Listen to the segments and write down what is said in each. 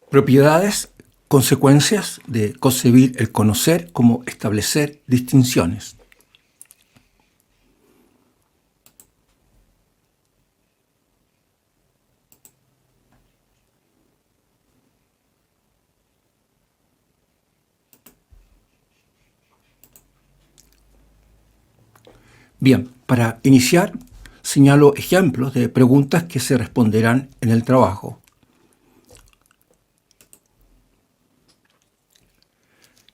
Propiedades, consecuencias de concebir el conocer como establecer distinciones. Bien, para iniciar, señalo ejemplos de preguntas que se responderán en el trabajo.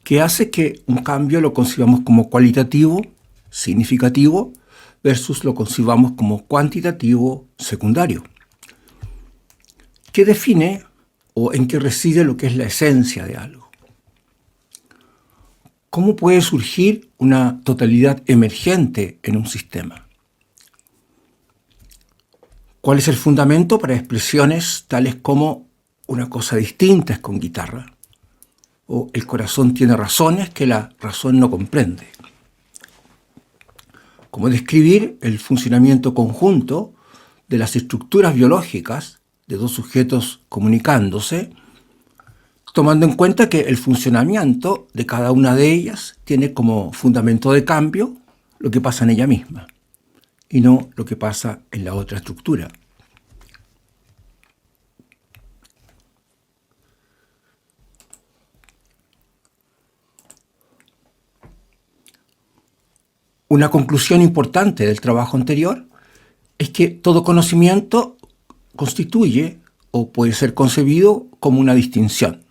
¿Qué hace que un cambio lo concibamos como cualitativo, significativo, versus lo concibamos como cuantitativo, secundario? ¿Qué define o en qué reside lo que es la esencia de algo? ¿Cómo puede surgir una totalidad emergente en un sistema? ¿Cuál es el fundamento para expresiones tales como una cosa distinta es con guitarra? O el corazón tiene razones que la razón no comprende. ¿Cómo describir el funcionamiento conjunto de las estructuras biológicas de dos sujetos comunicándose, tomando en cuenta que el funcionamiento de cada una de ellas tiene como fundamento de cambio lo que pasa en ella misma y no lo que pasa en la otra estructura? Una conclusión importante del trabajo anterior es que todo conocimiento constituye o puede ser concebido como una distinción,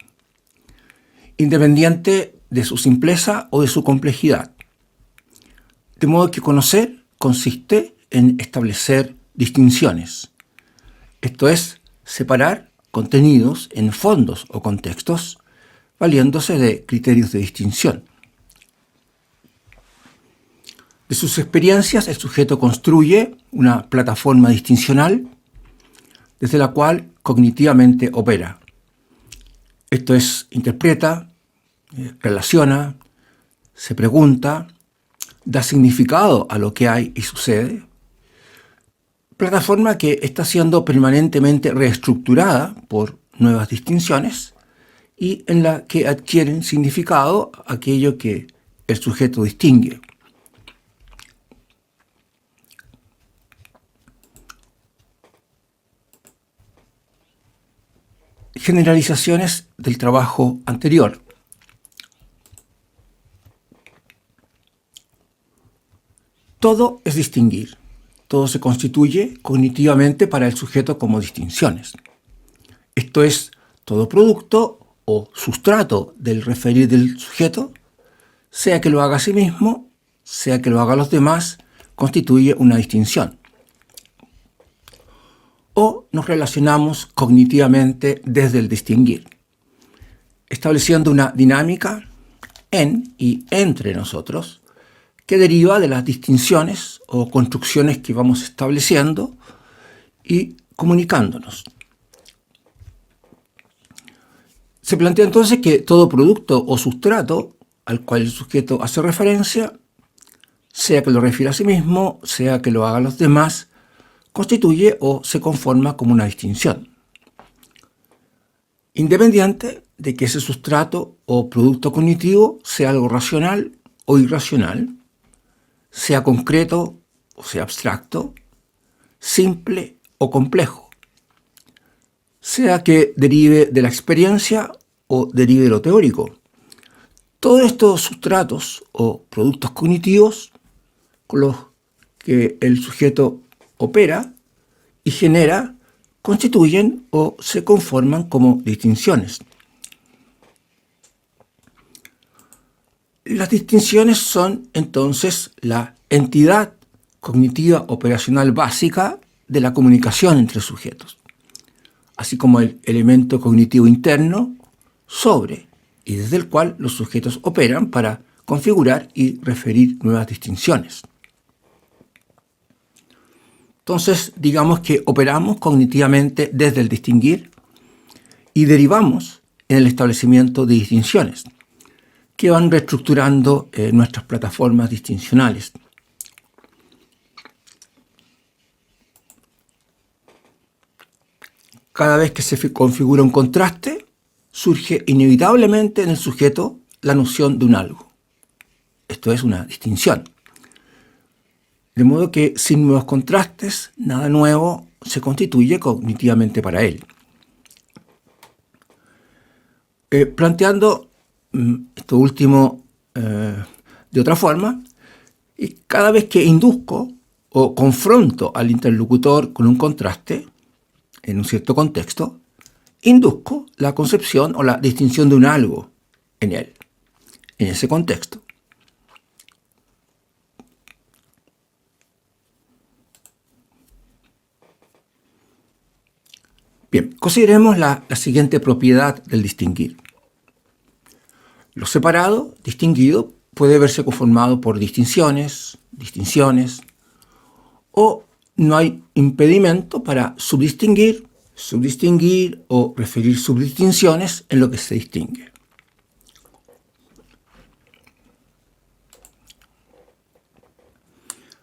independiente de su simpleza o de su complejidad. De modo que conocer consiste en establecer distinciones, esto es, separar contenidos en fondos o contextos, valiéndose de criterios de distinción. De sus experiencias, el sujeto construye una plataforma distincional desde la cual cognitivamente opera. Esto es, interpreta, relaciona, se pregunta, da significado a lo que hay y sucede. Plataforma que está siendo permanentemente reestructurada por nuevas distinciones y en la que adquieren significado aquello que el sujeto distingue. Generalizaciones del trabajo anterior. Todo es distinguir. Todo se constituye cognitivamente para el sujeto como distinciones. Esto es, todo producto o sustrato del referir del sujeto, sea que lo haga a sí mismo, sea que lo haga a los demás, constituye una distinción. O nos relacionamos cognitivamente desde el distinguir, estableciendo una dinámica en y entre nosotros que deriva de las distinciones o construcciones que vamos estableciendo y comunicándonos. Se plantea entonces que todo producto o sustrato al cual el sujeto hace referencia, sea que lo refiera a sí mismo, sea que lo haga a los demás, constituye o se conforma como una distinción, independiente de que ese sustrato o producto cognitivo sea algo racional o irracional, sea concreto o sea abstracto, simple o complejo, sea que derive de la experiencia o derive de lo teórico. Todos estos sustratos o productos cognitivos con los que el sujeto opera y genera constituyen o se conforman como distinciones. Las distinciones son entonces la entidad cognitiva operacional básica de la comunicación entre sujetos, así como el elemento cognitivo interno sobre y desde el cual los sujetos operan para configurar y referir nuevas distinciones. Entonces, digamos que operamos cognitivamente desde el distinguir y derivamos en el establecimiento de distinciones que van reestructurando nuestras plataformas distincionales. Cada vez que se configura un contraste, surge inevitablemente en el sujeto la noción de un algo. Esto es una distinción. De modo que sin nuevos contrastes, nada nuevo se constituye cognitivamente para él. Planteando esto último de otra forma, y cada vez que induzco o confronto al interlocutor con un contraste en un cierto contexto, induzco la concepción o la distinción de un algo en él, en ese contexto. Bien, consideremos la siguiente propiedad del distinguir. Lo separado, distinguido, puede verse conformado por distinciones, o no hay impedimento para subdistinguir o referir subdistinciones en lo que se distingue.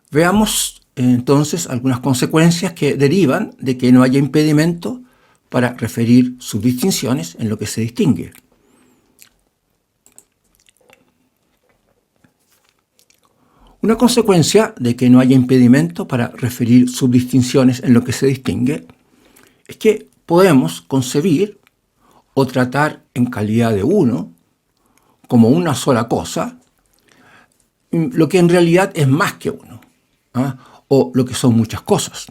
Veamos entonces algunas consecuencias que derivan de que no haya impedimento para referir subdistinciones en lo que se distingue. Una consecuencia de que no haya impedimento para referir subdistinciones en lo que se distingue es que podemos concebir o tratar en calidad de uno, como una sola cosa, lo que en realidad es más que uno, o lo que son muchas cosas.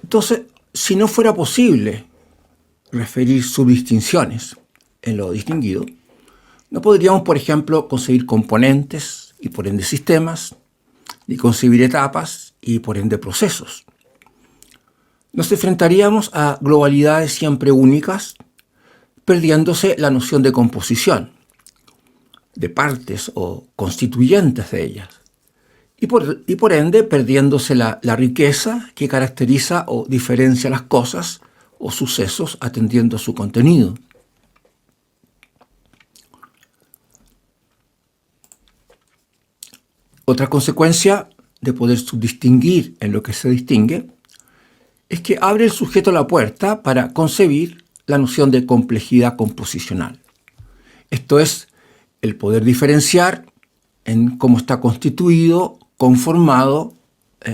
Entonces, si no fuera posible referir subdistinciones en lo distinguido, no podríamos, por ejemplo, concebir componentes y por ende sistemas, ni concebir etapas y por ende procesos. Nos enfrentaríamos a globalidades siempre únicas, perdiéndose la noción de composición, de partes o constituyentes de ellas, y por ende perdiéndose la riqueza que caracteriza o diferencia las cosas o sucesos atendiendo a su contenido. Otra consecuencia de poder subdistinguir en lo que se distingue es que abre el sujeto la puerta para concebir la noción de complejidad composicional. Esto es, el poder diferenciar en cómo está constituido, conformado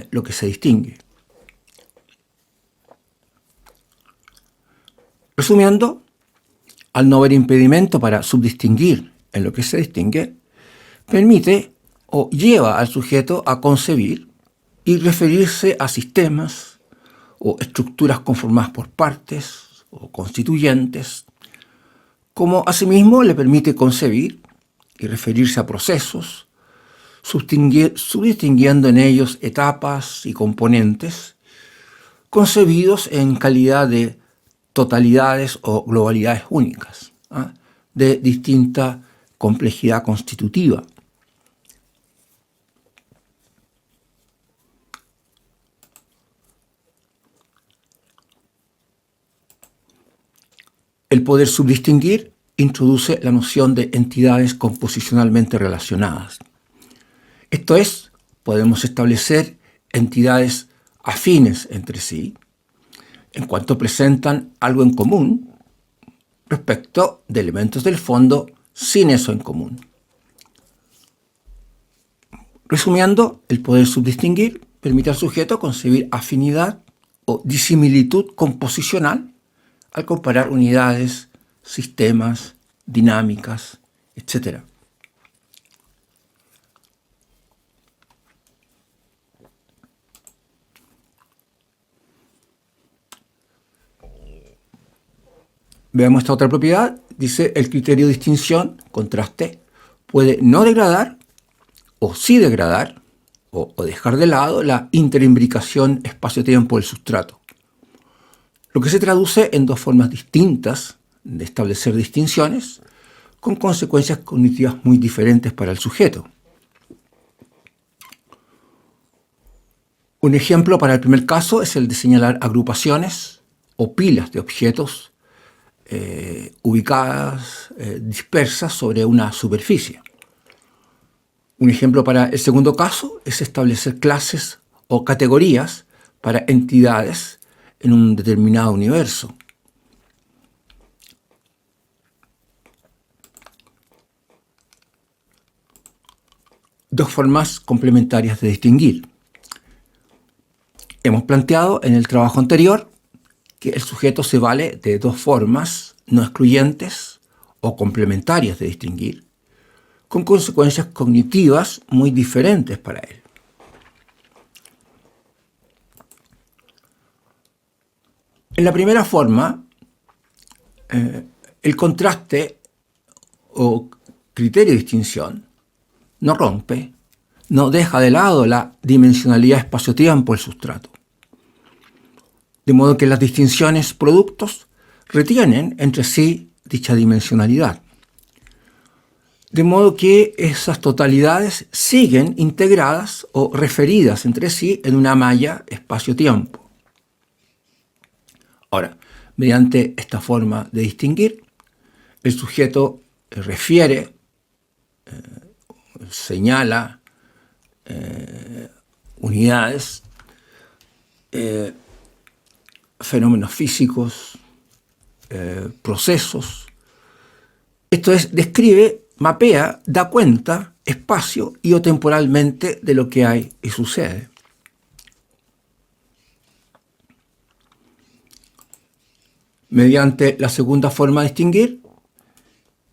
lo que se distingue. Resumiendo, al no haber impedimento para subdistinguir en lo que se distingue, permite o lleva al sujeto a concebir y referirse a sistemas o estructuras conformadas por partes o constituyentes, como asimismo le permite concebir y referirse a procesos, subdistinguiendo en ellos etapas y componentes, concebidos en calidad de totalidades o globalidades únicas, de distinta complejidad constitutiva. El poder subdistinguir introduce la noción de entidades composicionalmente relacionadas. Esto es, podemos establecer entidades afines entre sí, en cuanto presentan algo en común respecto de elementos del fondo sin eso en común. Resumiendo, el poder subdistinguir permite al sujeto concebir afinidad o disimilitud composicional al comparar unidades, sistemas, dinámicas, etc. Veamos esta otra propiedad. Dice, el criterio de distinción, contraste, puede no degradar o sí degradar o dejar de lado la interimbricación espacio-tiempo del sustrato, lo que se traduce en dos formas distintas de establecer distinciones con consecuencias cognitivas muy diferentes para el sujeto. Un ejemplo para el primer caso es el de señalar agrupaciones o pilas de objetos ubicadas, dispersas sobre una superficie. Un ejemplo para el segundo caso es establecer clases o categorías para entidades en un determinado universo. Dos formas complementarias de distinguir. Hemos planteado en el trabajo anterior que el sujeto se vale de dos formas no excluyentes o complementarias de distinguir, con consecuencias cognitivas muy diferentes para él. En la primera forma, el contraste o criterio de distinción no rompe, no deja de lado la dimensionalidad espacio-tiempo del sustrato. De modo que las distinciones productos retienen entre sí dicha dimensionalidad. De modo que esas totalidades siguen integradas o referidas entre sí en una malla espacio-tiempo. Ahora, mediante esta forma de distinguir, el sujeto refiere, señala unidades, fenómenos físicos, procesos. Esto es, describe, mapea, da cuenta espacio y o temporalmente de lo que hay y sucede. Mediante la segunda forma de distinguir,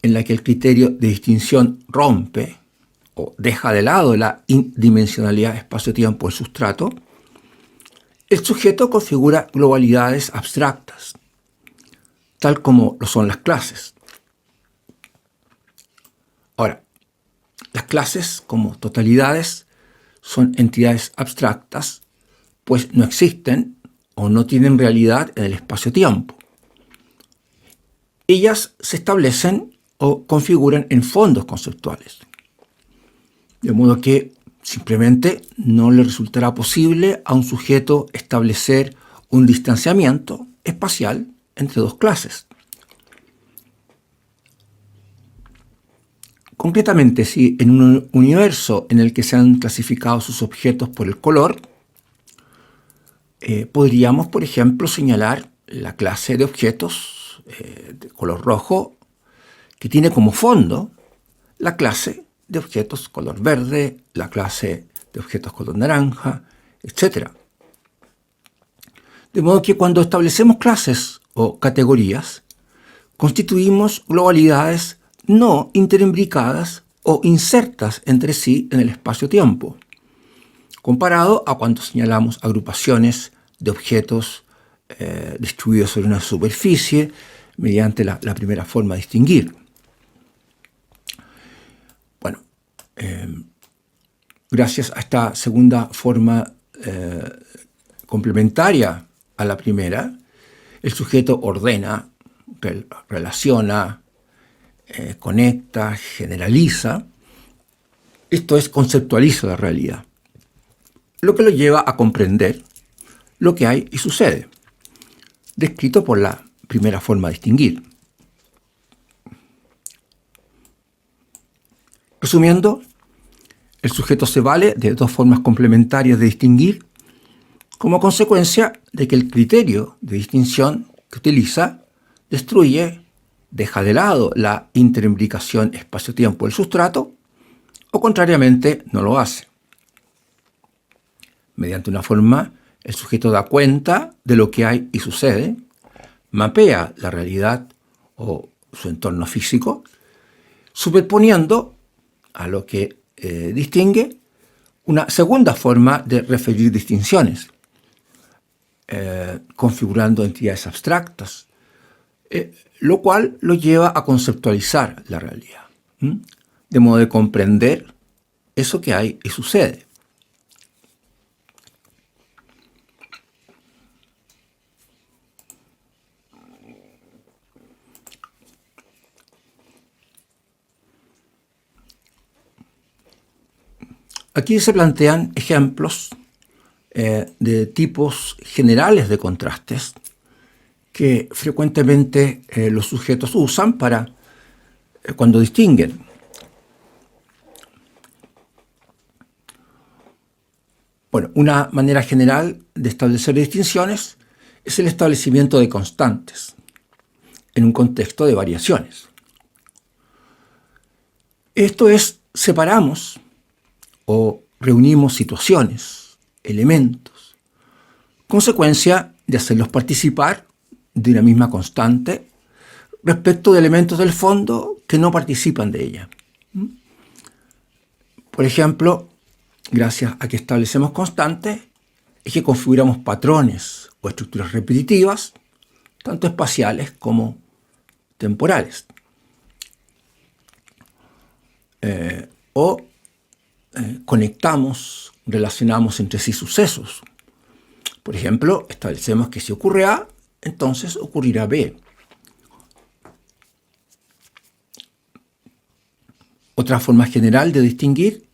en la que el criterio de distinción rompe o deja de lado la dimensionalidad espacio-tiempo del sustrato, el sujeto configura globalidades abstractas, tal como lo son las clases. Ahora, las clases como totalidades son entidades abstractas, pues no existen o no tienen realidad en el espacio-tiempo. Ellas se establecen o configuran en fondos conceptuales, de modo que simplemente no le resultará posible a un sujeto establecer un distanciamiento espacial entre dos clases. Concretamente, si en un universo en el que se han clasificado sus objetos por el color, podríamos, por ejemplo, señalar la clase de objetos de color rojo que tiene como fondo la clase de objetos color verde, la clase de objetos color naranja, etc. De modo que cuando establecemos clases o categorías, constituimos globalidades no interimbricadas o insertas entre sí en el espacio-tiempo, comparado a cuando señalamos agrupaciones de objetos distribuidos sobre una superficie mediante la primera forma de distinguir. Bueno, gracias a esta segunda forma complementaria a la primera, el sujeto ordena, relaciona, conecta, generaliza, esto es, conceptualiza la realidad, lo que lo lleva a comprender lo que hay y sucede, descrito por la primera forma de distinguir. Resumiendo, el sujeto se vale de dos formas complementarias de distinguir como consecuencia de que el criterio de distinción que utiliza destruye, deja de lado la interimbricación espacio-tiempo del sustrato o contrariamente no lo hace. Mediante una forma, el sujeto da cuenta de lo que hay y sucede, mapea la realidad o su entorno físico, superponiendo a lo que distingue una segunda forma de referir distinciones, configurando entidades abstractas, lo cual lo lleva a conceptualizar la realidad, de modo de comprender eso que hay y sucede. Aquí se plantean ejemplos de tipos generales de contrastes que frecuentemente los sujetos usan para cuando distinguen. Bueno, una manera general de establecer distinciones es el establecimiento de constantes en un contexto de variaciones. Esto es, separamos o reunimos situaciones, elementos, consecuencia de hacerlos participar de una misma constante respecto de elementos del fondo que no participan de ella. Por ejemplo, gracias a que establecemos constantes, es que configuramos patrones o estructuras repetitivas, tanto espaciales como temporales. Conectamos, relacionamos entre sí sucesos. Por ejemplo, establecemos que si ocurre A, entonces ocurrirá B. Otra forma general de distinguir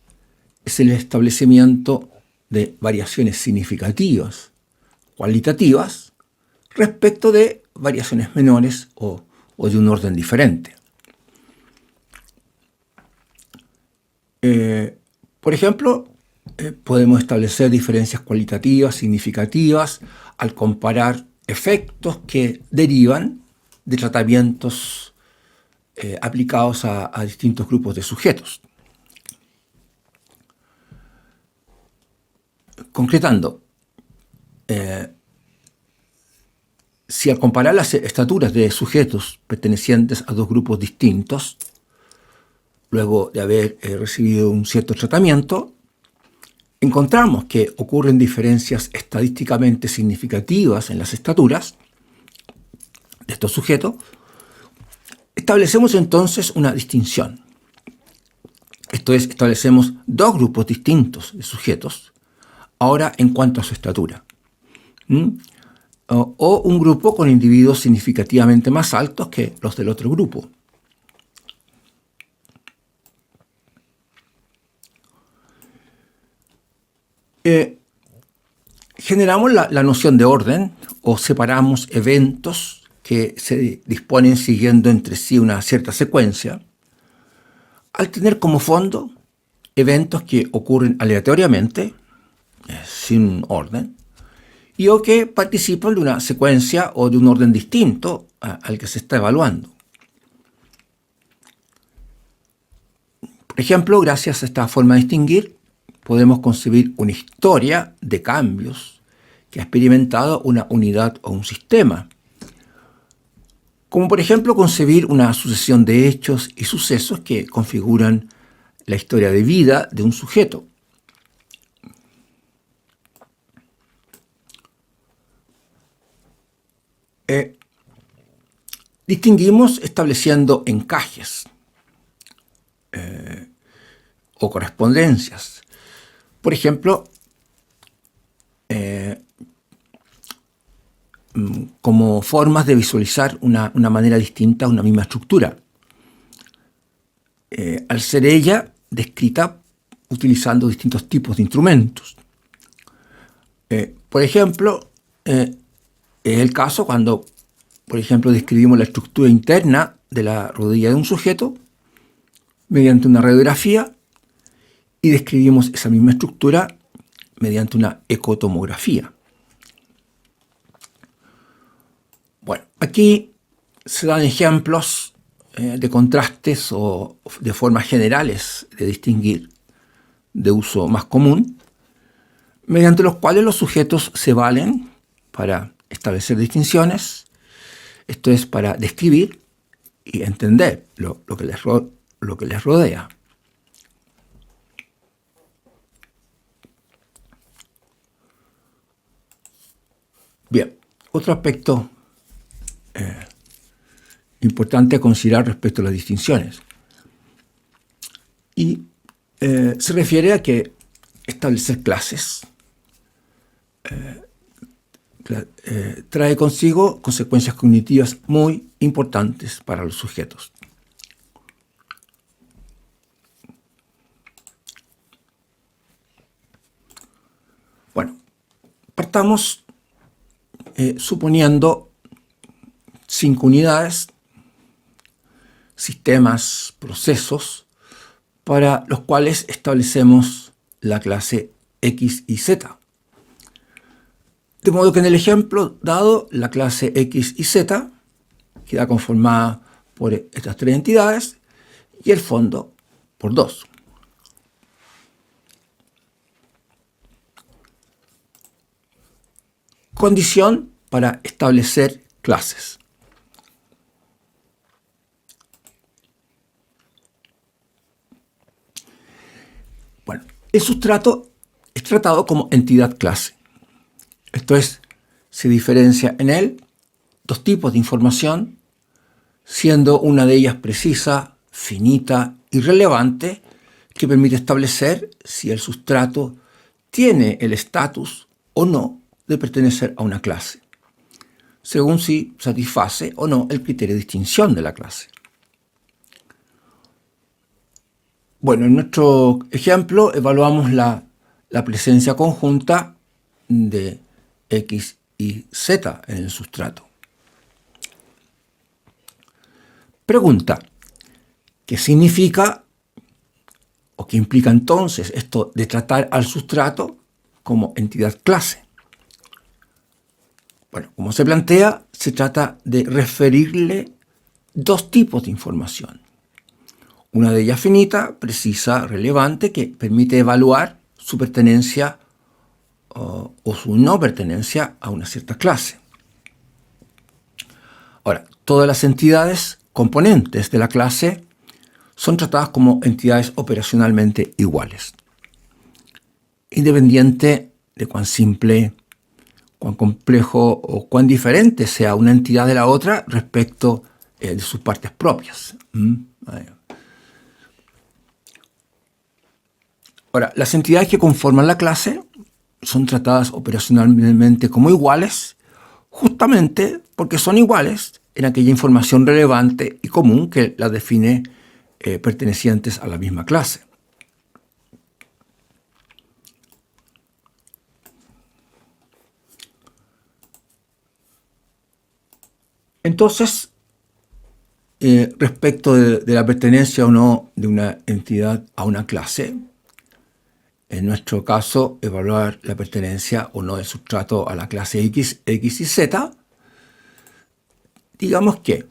es el establecimiento de variaciones significativas, cualitativas, respecto de variaciones menores o de un orden diferente. Por ejemplo, podemos establecer diferencias cualitativas significativas al comparar efectos que derivan de tratamientos aplicados a distintos grupos de sujetos. Concretando, si al comparar las estaturas de sujetos pertenecientes a dos grupos distintos, luego de haber recibido un cierto tratamiento, encontramos que ocurren diferencias estadísticamente significativas en las estaturas de estos sujetos, establecemos entonces una distinción. Esto es, establecemos dos grupos distintos de sujetos, ahora en cuanto a su estatura. O un grupo con individuos significativamente más altos que los del otro grupo. Generamos la noción de orden o separamos eventos que se disponen siguiendo entre sí una cierta secuencia, al tener como fondo eventos que ocurren aleatoriamente, sin orden, y o que participan de una secuencia o de un orden distinto al que se está evaluando. Por ejemplo, gracias a esta forma de distinguir, podemos concebir una historia de cambios que ha experimentado una unidad o un sistema, como por ejemplo concebir una sucesión de hechos y sucesos que configuran la historia de vida de un sujeto. Distinguimos estableciendo encajes o correspondencias. Por ejemplo, como formas de visualizar una manera distinta una misma estructura, al ser ella descrita utilizando distintos tipos de instrumentos. Por ejemplo, es el caso cuando, por ejemplo, describimos la estructura interna de la rodilla de un sujeto mediante una radiografía y describimos esa misma estructura mediante una ecotomografía. Bueno, aquí se dan ejemplos de contrastes o de formas generales de distinguir, de uso más común, mediante los cuales los sujetos se valen para establecer distinciones, esto es, para describir y entender lo que les rodea. Bien, otro aspecto importante a considerar respecto a las distinciones. Y se refiere a que establecer clases trae consigo consecuencias cognitivas muy importantes para los sujetos. Bueno, partamos suponiendo 5 unidades, sistemas, procesos, para los cuales establecemos la clase X y Z. De modo que en el ejemplo dado, la clase X y Z queda conformada por estas tres entidades y el fondo por 2. Condición para establecer clases. Bueno, el sustrato es tratado como entidad clase. Esto es, se diferencia en él dos tipos de información, siendo una de ellas precisa, finita y relevante, que permite establecer si el sustrato tiene el estatus o no de pertenecer a una clase, según si satisface o no el criterio de distinción de la clase. Bueno, en nuestro ejemplo evaluamos la presencia conjunta de X y Z en el sustrato. Pregunta, ¿qué significa o qué implica entonces esto de tratar al sustrato como entidad clase? Bueno, como se plantea, se trata de referirle dos tipos de información. Una de ellas finita, precisa, relevante, que permite evaluar su pertenencia o su no pertenencia a una cierta clase. Ahora, todas las entidades componentes de la clase son tratadas como entidades operacionalmente iguales, independiente de cuán simple, cuán complejo o cuán diferente sea una entidad de la otra respecto de sus partes propias. Ahora, las entidades que conforman la clase son tratadas operacionalmente como iguales, justamente porque son iguales en aquella información relevante y común que las define pertenecientes a la misma clase. Entonces, respecto de la pertenencia o no de una entidad a una clase, en nuestro caso, evaluar la pertenencia o no del sustrato a la clase X y Z, digamos que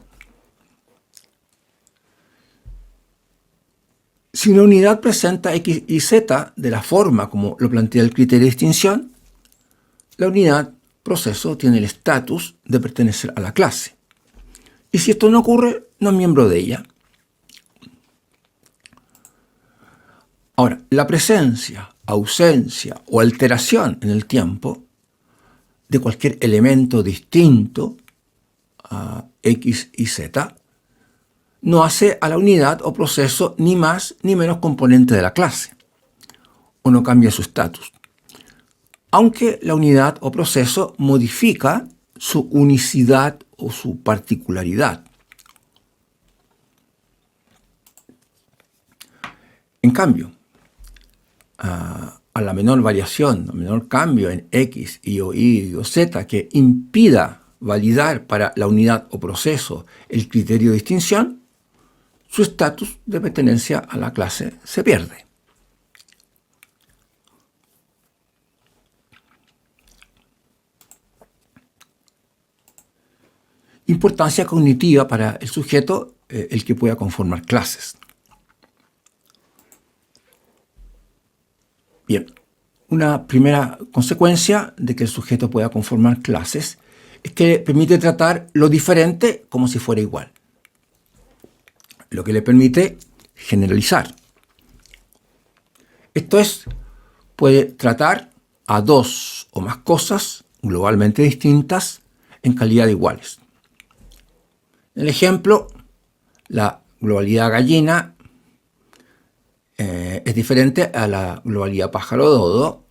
si una unidad presenta X y Z de la forma como lo plantea el criterio de distinción, la unidad proceso tiene el estatus de pertenecer a la clase. Y si esto no ocurre, no es miembro de ella. Ahora, la presencia, ausencia o alteración en el tiempo de cualquier elemento distinto a X y Z no hace a la unidad o proceso ni más ni menos componente de la clase, o no cambia su estatus, aunque la unidad o proceso modifica su unicidad o su particularidad. En cambio, a la menor variación, al menor cambio en X, Y o Z que impida validar para la unidad o proceso el criterio de distinción, su estatus de pertenencia a la clase se pierde. Importancia cognitiva para el sujeto, el que pueda conformar clases. Bien, una primera consecuencia de que el sujeto pueda conformar clases es que permite tratar lo diferente como si fuera igual, lo que le permite generalizar. Esto es, puede tratar a dos o más cosas globalmente distintas en calidad de iguales. En el ejemplo, la globalidad gallina es diferente a la globalidad pájaro-dodo,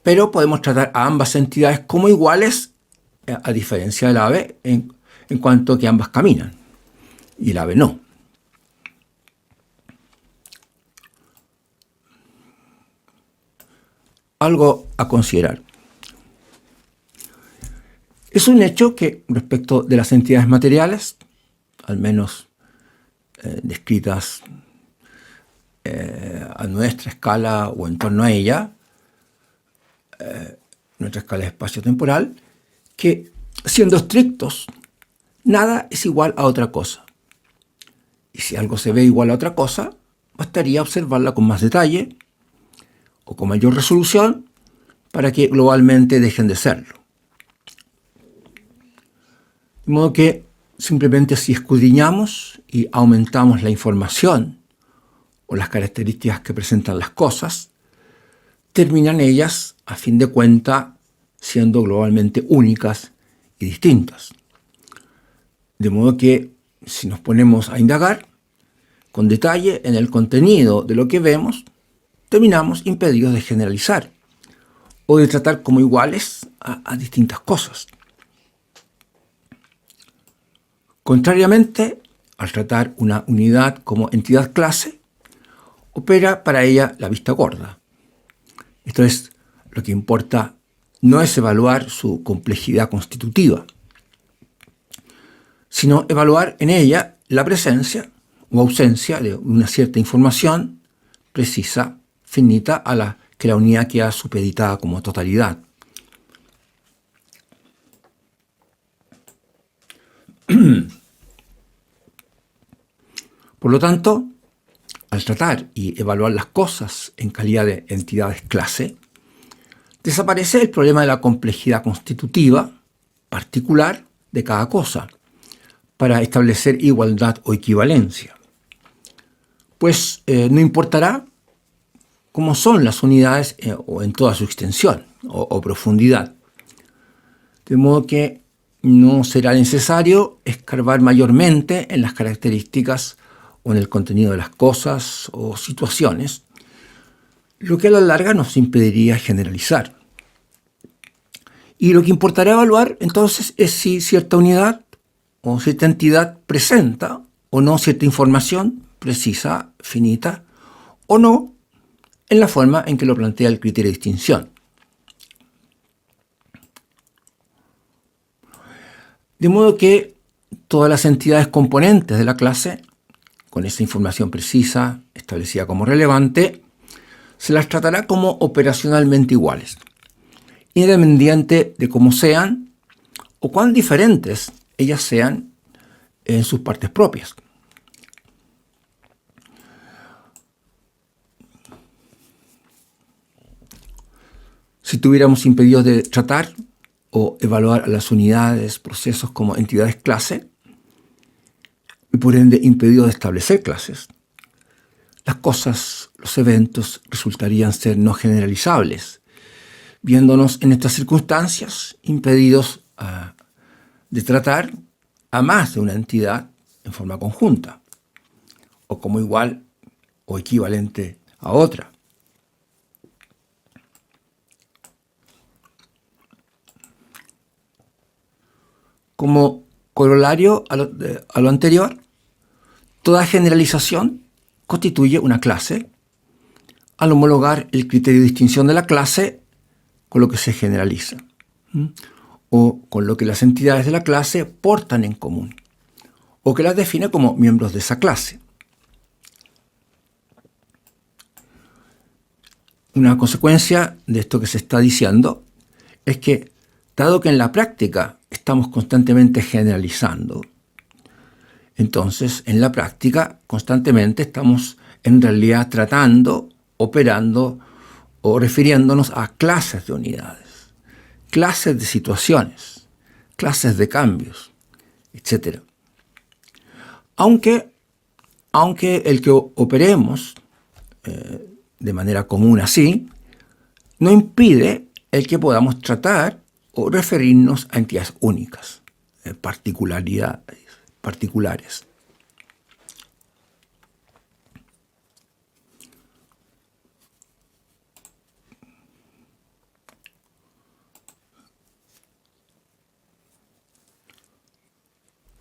pero podemos tratar a ambas entidades como iguales, a diferencia del ave, en cuanto que ambas caminan, y el ave no. Algo a considerar. Es un hecho que respecto de las entidades materiales, al menos descritas a nuestra escala o en torno a ella, nuestra escala espacio-temporal, que siendo estrictos, nada es igual a otra cosa. Y si algo se ve igual a otra cosa, bastaría observarla con más detalle o con mayor resolución para que globalmente dejen de serlo. De modo que simplemente si escudriñamos y aumentamos la información o las características que presentan las cosas, terminan ellas, a fin de cuentas, siendo globalmente únicas y distintas. De modo que si nos ponemos a indagar con detalle en el contenido de lo que vemos, terminamos impedidos de generalizar o de tratar como iguales a distintas cosas. Contrariamente, al tratar una unidad como entidad clase, opera para ella la vista gorda. Esto es, lo que importa no es evaluar su complejidad constitutiva, sino evaluar en ella la presencia o ausencia de una cierta información precisa, finita, a la que la unidad queda supeditada como totalidad. Por lo tanto, al tratar y evaluar las cosas en calidad de entidades clase, desaparece el problema de la complejidad constitutiva particular de cada cosa para establecer igualdad o equivalencia. Pues no importará cómo son las unidades o en toda su extensión o profundidad. De modo que no será necesario escarbar mayormente en las características o en el contenido de las cosas o situaciones, lo que a la larga nos impediría generalizar. Y lo que importará evaluar entonces es si cierta unidad o cierta entidad presenta o no cierta información precisa, finita, o no, en la forma en que lo plantea el criterio de distinción. De modo que todas las entidades componentes de la clase, con esa información precisa, establecida como relevante, se las tratará como operacionalmente iguales, independiente de cómo sean o cuán diferentes ellas sean en sus partes propias. Si tuviéramos impedidos de tratar o evaluar a las unidades, procesos como entidades clase, y por ende impedidos de establecer clases, las cosas, los eventos resultarían ser no generalizables, viéndonos en estas circunstancias impedidos de tratar a más de una entidad en forma conjunta, o como igual o equivalente a otra. Como corolario a lo anterior, toda generalización constituye una clase al homologar el criterio de distinción de la clase con lo que se generaliza, o con lo que las entidades de la clase portan en común, o que las define como miembros de esa clase. Una consecuencia de esto que se está diciendo es que, dado que en la práctica estamos constantemente generalizando, entonces en la práctica constantemente estamos en realidad tratando, operando o refiriéndonos a clases de unidades, clases de situaciones, clases de cambios, etc. Aunque el que operemos de manera común así, no impide el que podamos tratar o referirnos a entidades únicas, particulares.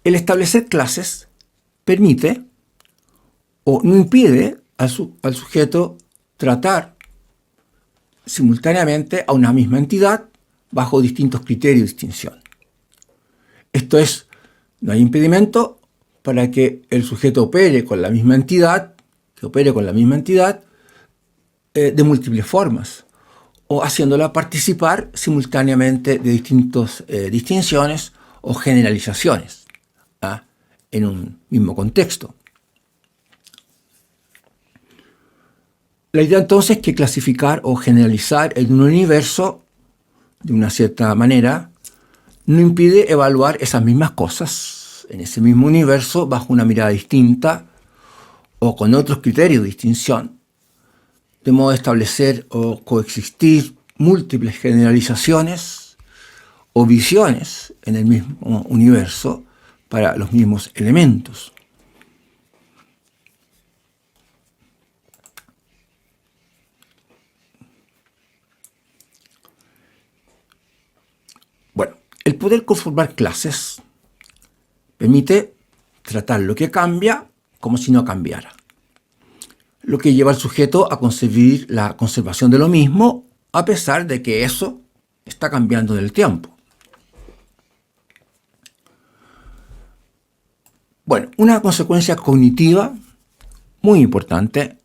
El establecer clases permite o no impide al sujeto tratar simultáneamente a una misma entidad bajo distintos criterios de distinción. Esto es, no hay impedimento para que el sujeto opere con la misma entidad, de múltiples formas, o haciéndola participar simultáneamente de distintas distinciones o generalizaciones en un mismo contexto. La idea entonces es que clasificar o generalizar en un universo de una cierta manera no impide evaluar esas mismas cosas en ese mismo universo bajo una mirada distinta o con otros criterios de distinción, de modo de establecer o coexistir múltiples generalizaciones o visiones en el mismo universo para los mismos elementos. Bueno, el poder conformar clases permite tratar lo que cambia como si no cambiara, lo que lleva al sujeto a concebir la conservación de lo mismo a pesar de que eso está cambiando en el tiempo. Bueno, una consecuencia cognitiva muy importante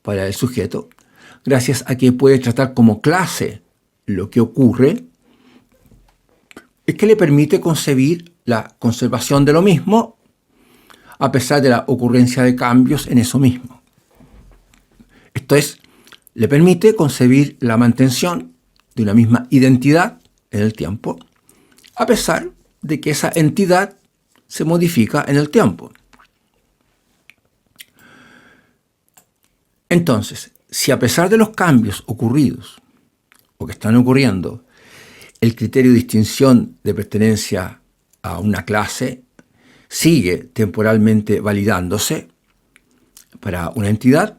para el sujeto, gracias a que puede tratar como clase lo que ocurre, es que le permite concebir la conservación de lo mismo a pesar de la ocurrencia de cambios en eso mismo. Esto es, le permite concebir la mantención de una misma identidad en el tiempo, a pesar de que esa entidad se modifica en el tiempo. Entonces, si a pesar de los cambios ocurridos o que están ocurriendo, el criterio de distinción de pertenencia a una clase sigue temporalmente validándose para una entidad,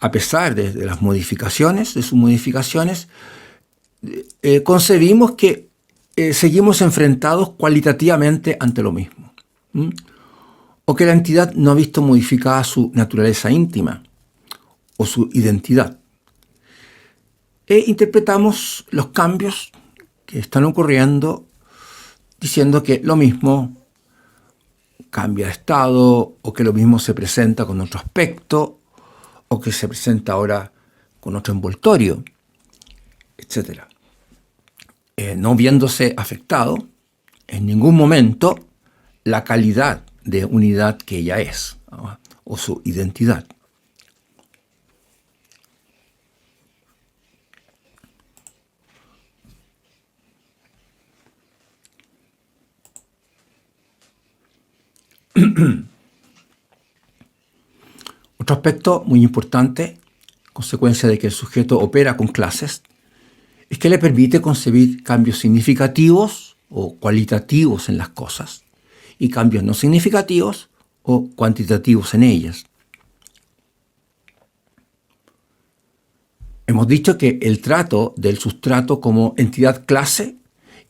a pesar de las modificaciones, de sus modificaciones, concebimos que seguimos enfrentados cualitativamente ante lo mismo. O que la entidad no ha visto modificada su naturaleza íntima o su identidad. E interpretamos los cambios que están ocurriendo diciendo que lo mismo cambia de estado o que lo mismo se presenta con otro aspecto o que se presenta ahora con otro envoltorio, etc. No viéndose afectado en ningún momento la calidad de unidad que ella es, ¿no? O su identidad. Otro aspecto muy importante, consecuencia de que el sujeto opera con clases, es que le permite concebir cambios significativos o cualitativos en las cosas y cambios no significativos o cuantitativos en ellas. Hemos dicho que el trato del sustrato como entidad clase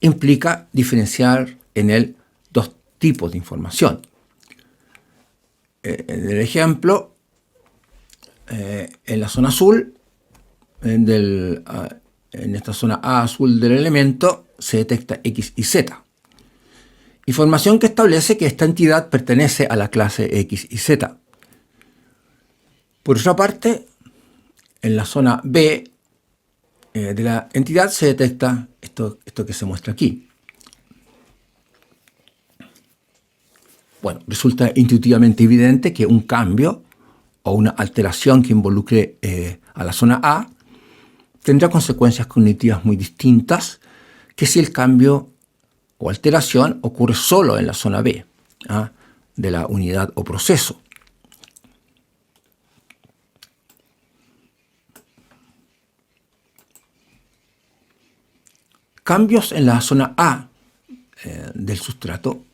implica diferenciar en él dos tipos de información. En el ejemplo, en la zona azul, en esta zona A azul del elemento, se detecta X y Z. Información que establece que esta entidad pertenece a la clase X y Z. Por otra parte, en la zona B de la entidad se detecta esto que se muestra aquí. Bueno, resulta intuitivamente evidente que un cambio o una alteración que involucre a la zona A tendrá consecuencias cognitivas muy distintas que si el cambio o alteración ocurre solo en la zona B de la unidad o proceso. Cambios en la zona A del sustrato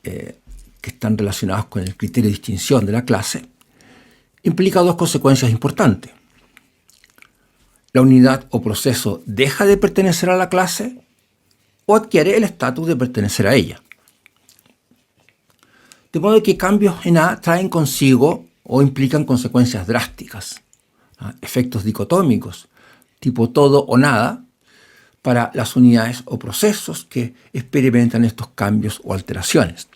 que están relacionados con el criterio de distinción de la clase implica dos consecuencias importantes. La unidad o proceso deja de pertenecer a la clase o adquiere el estatus de pertenecer a ella. De modo que cambios en A traen consigo o implican consecuencias drásticas, efectos dicotómicos, tipo todo o nada, para las unidades o procesos que experimentan estos cambios o alteraciones.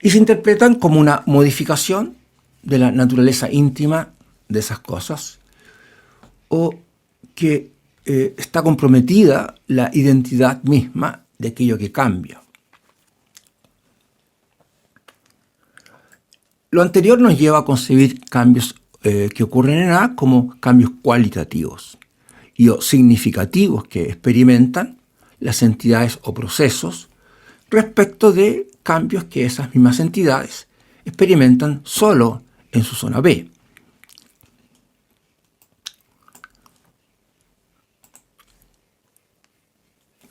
Y se interpretan como una modificación de la naturaleza íntima de esas cosas, o que está comprometida la identidad misma de aquello que cambia. Lo anterior nos lleva a concebir cambios que ocurren en A como cambios cualitativos y o significativos que experimentan las entidades o procesos respecto de cambios que esas mismas entidades experimentan solo en su zona B.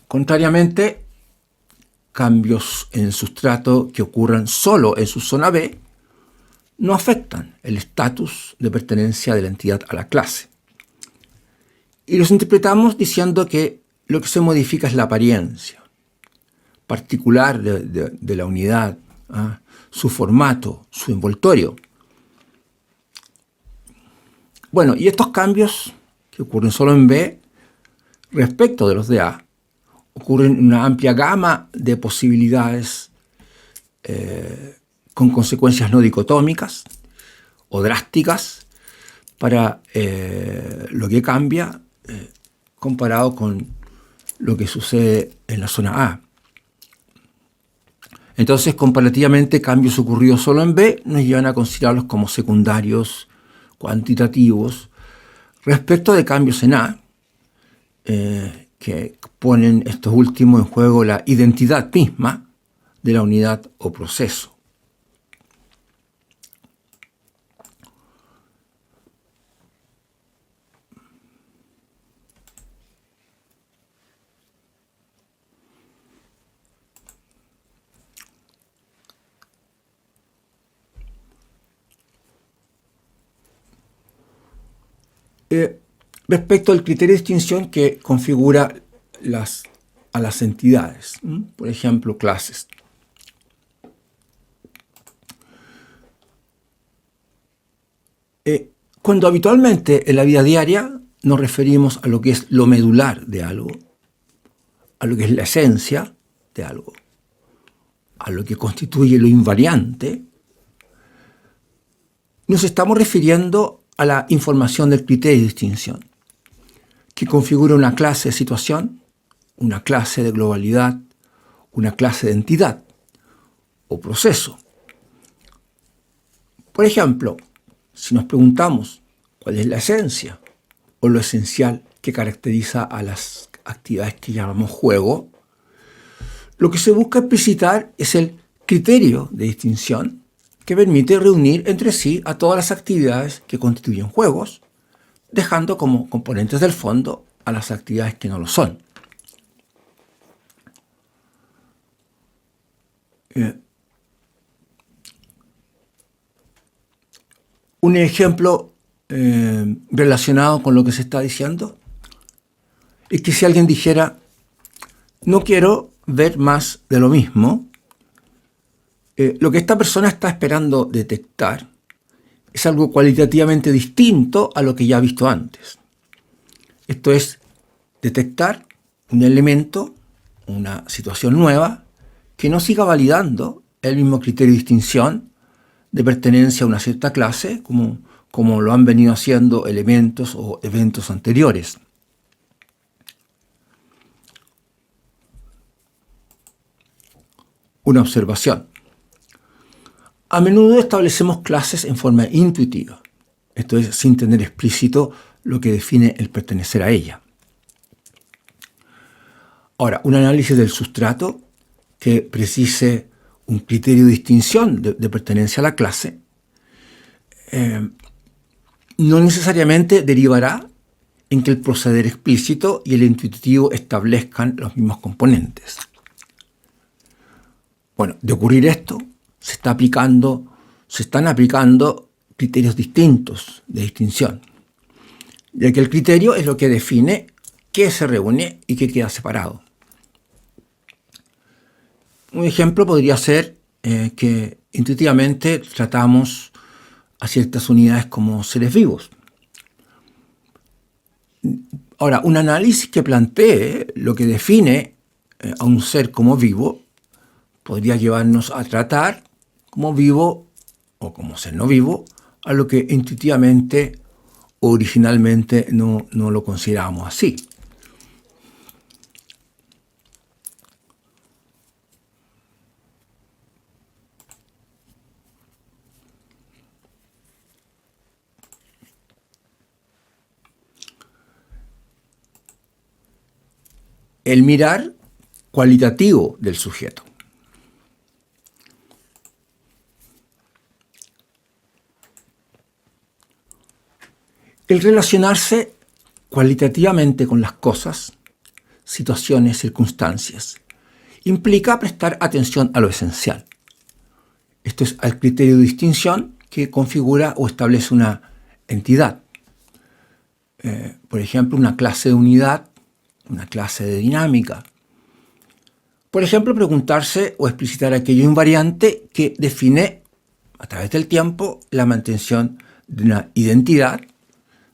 Contrariamente, cambios en el sustrato que ocurran solo en su zona B no afectan el estatus de pertenencia de la entidad a la clase. Y los interpretamos diciendo que lo que se modifica es la apariencia particular de la unidad, su formato, su envoltorio. Bueno, y estos cambios que ocurren solo en B respecto de los de A ocurren en una amplia gama de posibilidades con consecuencias no dicotómicas o drásticas para lo que cambia comparado con lo que sucede en la zona A. Entonces, comparativamente, cambios ocurridos solo en B nos llevan a considerarlos como secundarios, cuantitativos, respecto de cambios en A, que ponen estos últimos en juego la identidad misma de la unidad o proceso. Respecto al criterio de distinción que configura a las entidades, por ejemplo, clases. Cuando habitualmente en la vida diaria nos referimos a lo que es lo medular de algo, a lo que es la esencia de algo, a lo que constituye lo invariante, nos estamos refiriendo a la información del criterio de distinción, que configura una clase de situación, una clase de globalidad, una clase de entidad o proceso. Por ejemplo, si nos preguntamos cuál es la esencia o lo esencial que caracteriza a las actividades que llamamos juego, lo que se busca explicitar es el criterio de distinción que permite reunir entre sí a todas las actividades que constituyen juegos, dejando como componentes del fondo a las actividades que no lo son. Un ejemplo relacionado con lo que se está diciendo es que si alguien dijera, no quiero ver más de lo mismo, lo que esta persona está esperando detectar es algo cualitativamente distinto a lo que ya ha visto antes. Esto es detectar un elemento, una situación nueva, que no siga validando el mismo criterio de distinción de pertenencia a una cierta clase, como lo han venido haciendo elementos o eventos anteriores. Una observación. A menudo establecemos clases en forma intuitiva, esto es, sin tener explícito lo que define el pertenecer a ella. Ahora, un análisis del sustrato que precise un criterio de distinción de pertenencia a la clase no necesariamente derivará en que el proceder explícito y el intuitivo establezcan los mismos componentes. Bueno, de ocurrir esto, se están aplicando criterios distintos de distinción, ya que el criterio es lo que define qué se reúne y qué queda separado. Un ejemplo podría ser que intuitivamente tratamos a ciertas unidades como seres vivos. Ahora, un análisis que plantee lo que define a un ser como vivo podría llevarnos a tratar como vivo o como ser no vivo a lo que intuitivamente o originalmente no lo considerábamos así. El mirar cualitativo del sujeto. El relacionarse cualitativamente con las cosas, situaciones, circunstancias, implica prestar atención a lo esencial. Esto es al criterio de distinción que configura o establece una entidad. Por ejemplo, una clase de unidad, una clase de dinámica. Por ejemplo, preguntarse o explicitar aquello invariante que define a través del tiempo la mantención de una identidad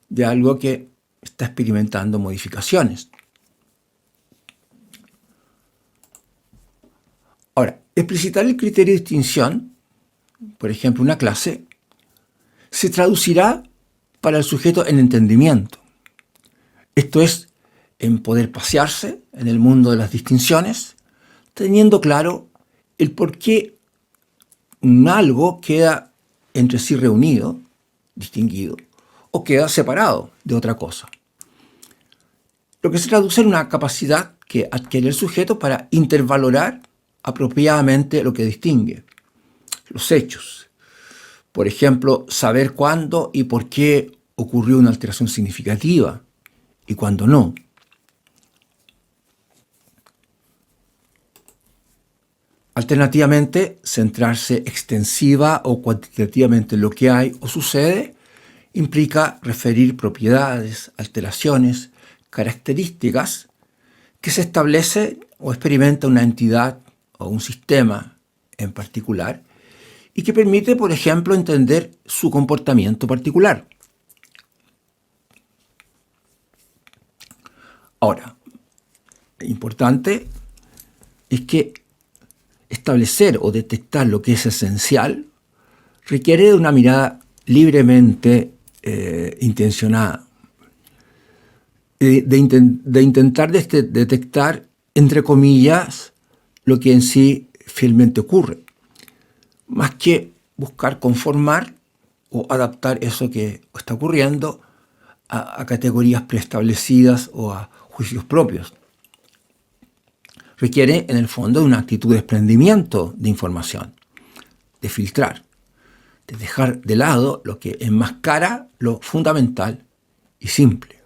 de algo que está experimentando modificaciones. Ahora, explicitar el criterio de distinción, por ejemplo, una clase, se traducirá para el sujeto en entendimiento. Esto es, en poder pasearse en el mundo de las distinciones, teniendo claro el por qué un algo queda entre sí reunido, distinguido, o queda separado de otra cosa. Lo que se traduce en una capacidad que adquiere el sujeto para intervalorar apropiadamente lo que distingue. Los hechos. Por ejemplo, saber cuándo y por qué ocurrió una alteración significativa y cuándo no. Alternativamente, centrarse extensiva o cuantitativamente en lo que hay o sucede implica referir propiedades, alteraciones, características que se establece o experimenta una entidad o un sistema en particular y que permite, por ejemplo, entender su comportamiento particular. Ahora, importante es que establecer o detectar lo que es esencial requiere de una mirada libremente intencionada, de intentar detectar, entre comillas, lo que en sí fielmente ocurre, más que buscar conformar o adaptar eso que está ocurriendo a categorías preestablecidas o a juicios propios. Requiere, en el fondo, de una actitud de desprendimiento de información, de filtrar, de dejar de lado lo que enmascara lo fundamental y simple.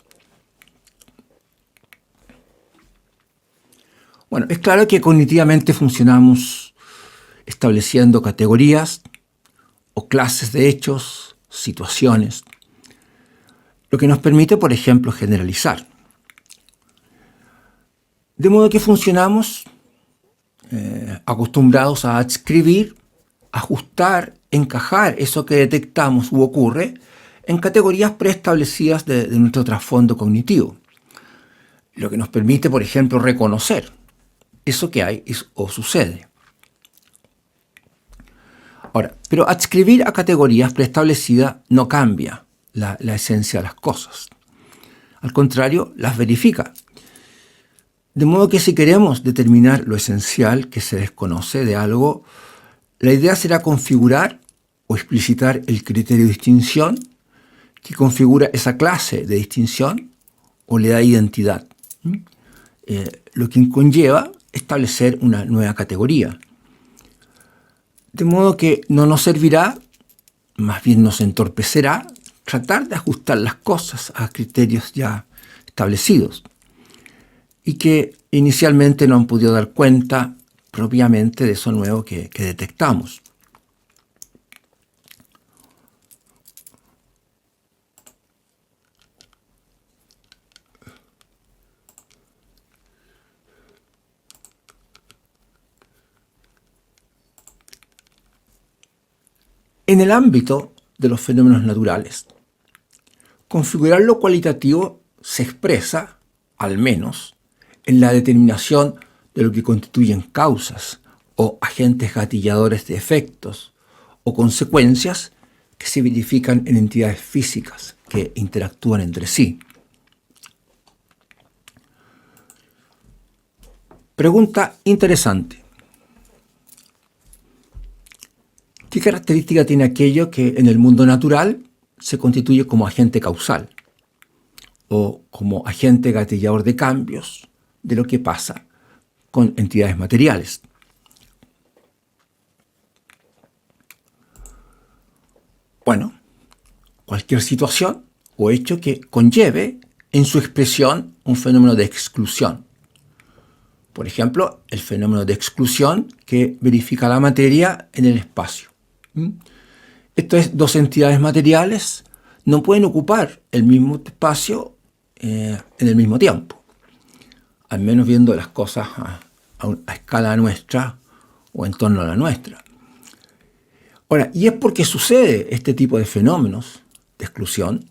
Bueno, es claro que cognitivamente funcionamos estableciendo categorías o clases de hechos, situaciones, lo que nos permite, por ejemplo, generalizar. De modo que funcionamos acostumbrados a adscribir, ajustar, encajar eso que detectamos u ocurre en categorías preestablecidas de nuestro trasfondo cognitivo, lo que nos permite, por ejemplo, reconocer eso que hay o sucede. Ahora, pero adscribir a categorías preestablecidas no cambia la esencia de las cosas. Al contrario, las verifica. De modo que si queremos determinar lo esencial que se desconoce de algo, la idea será configurar o explicitar el criterio de distinción que configura esa clase de distinción o le da identidad, lo que conlleva establecer una nueva categoría. De modo que no nos servirá, más bien nos entorpecerá, tratar de ajustar las cosas a criterios ya establecidos y que inicialmente no han podido dar cuenta propiamente de eso nuevo que detectamos. En el ámbito de los fenómenos naturales, configurar lo cualitativo se expresa, al menos, en la determinación de lo que constituyen causas o agentes gatilladores de efectos o consecuencias que se verifican en entidades físicas que interactúan entre sí. Pregunta interesante. ¿Qué característica tiene aquello que en el mundo natural se constituye como agente causal o como agente gatillador de cambios de lo que pasa con entidades materiales? Bueno, cualquier situación o hecho que conlleve en su expresión un fenómeno de exclusión. Por ejemplo, el fenómeno de exclusión que verifica la materia en el espacio. Esto es, dos entidades materiales no pueden ocupar el mismo espacio en el mismo tiempo, al menos viendo las cosas a escala nuestra o en torno a la nuestra. Ahora, y es porque sucede este tipo de fenómenos de exclusión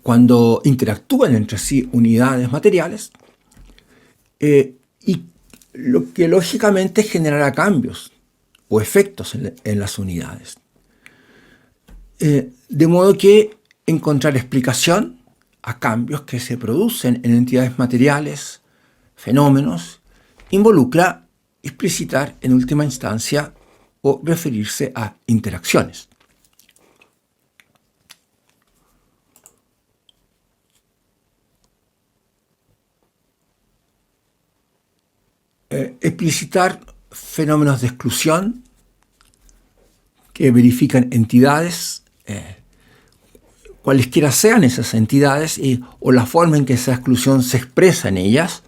cuando interactúan entre sí unidades materiales y lo que lógicamente generará cambios o efectos en las unidades. De modo que encontrar explicación a cambios que se producen en entidades materiales, fenómenos, involucra explicitar en última instancia o referirse a interacciones. Explicitar fenómenos de exclusión que verifican entidades, cualesquiera sean esas entidades o la forma en que esa exclusión se expresa en ellas,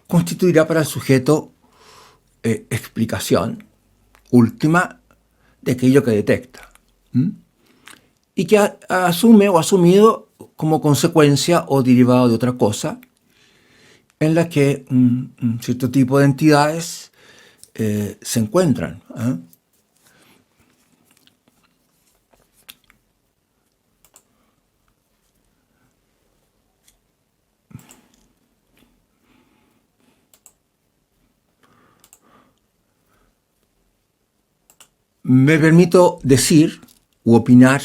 constituirá para el sujeto explicación última de aquello que detecta y que asume o asumido como consecuencia o derivado de otra cosa en la que un cierto tipo de entidades se encuentran. Me permito decir u opinar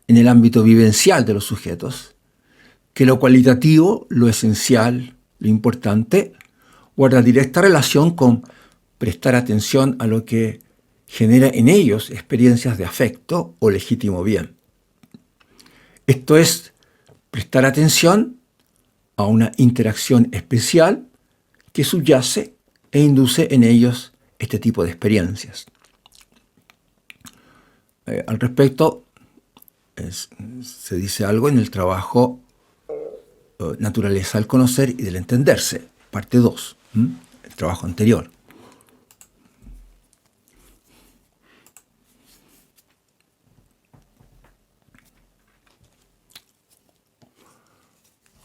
en el ámbito vivencial de los sujetos que lo cualitativo, lo esencial, lo importante, guarda directa relación con prestar atención a lo que genera en ellos experiencias de afecto o legítimo bien. Esto es, prestar atención a una interacción especial que subyace e induce en ellos este tipo de experiencias. Al respecto, se dice algo en el trabajo Naturaleza del conocer y del entenderse, parte 2, el trabajo anterior.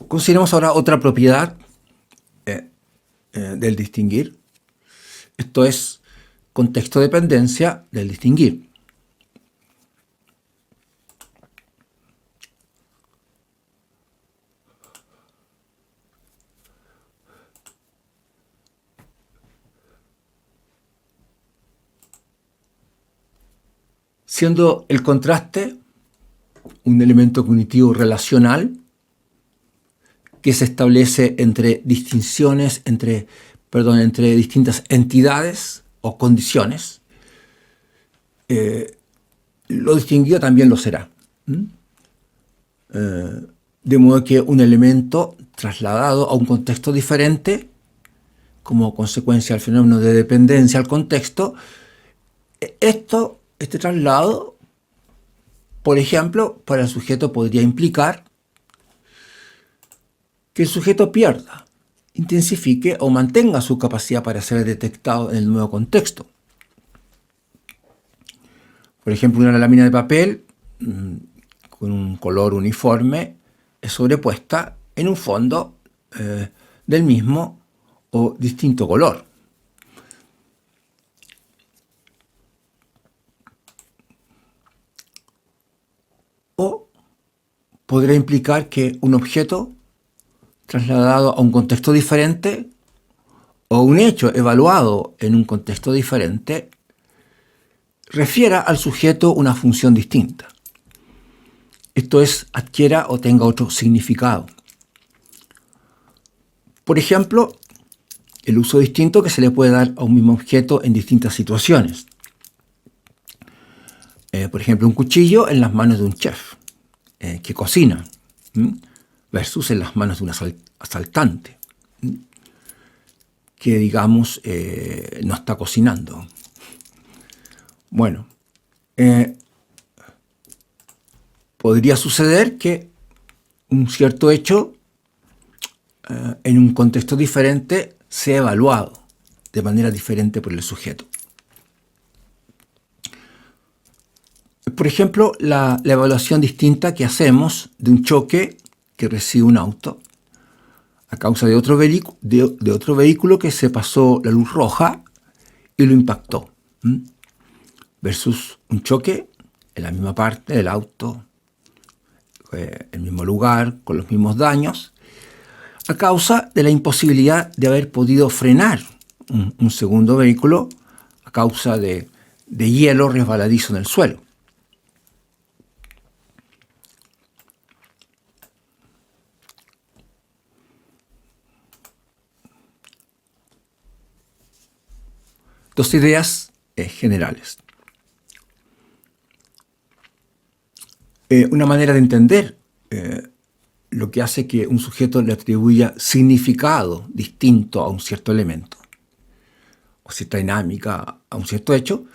Consideremos ahora otra propiedad del distinguir. Esto es contexto de dependencia del distinguir. Siendo el contraste un elemento cognitivo relacional que se establece entre distinciones, entre distintas entidades o condiciones, lo distinguido también lo será. De modo que un elemento trasladado a un contexto diferente, como consecuencia del fenómeno de dependencia al contexto, este traslado, por ejemplo, para el sujeto podría implicar que el sujeto pierda, intensifique o mantenga su capacidad para ser detectado en el nuevo contexto. Por ejemplo, una lámina de papel con un color uniforme es sobrepuesta en un fondo del mismo o distinto color. O podría implicar que un objeto trasladado a un contexto diferente o un hecho evaluado en un contexto diferente refiera al sujeto una función distinta. Esto es, adquiera o tenga otro significado. Por ejemplo, el uso distinto que se le puede dar a un mismo objeto en distintas situaciones. Por ejemplo, un cuchillo en las manos de un chef que cocina, versus en las manos de un asaltante que, digamos, no está cocinando. Bueno, podría suceder que un cierto hecho en un contexto diferente sea evaluado de manera diferente por el sujeto. Por ejemplo, la evaluación distinta que hacemos de un choque que recibe un auto a causa de otro vehículo que se pasó la luz roja y lo impactó, versus un choque en la misma parte del auto, el mismo lugar, con los mismos daños, a causa de la imposibilidad de haber podido frenar un segundo vehículo a causa de hielo resbaladizo en el suelo. Dos ideas generales. Una manera de entender lo que hace que un sujeto le atribuya significado distinto a un cierto elemento o cierta dinámica a un cierto hecho,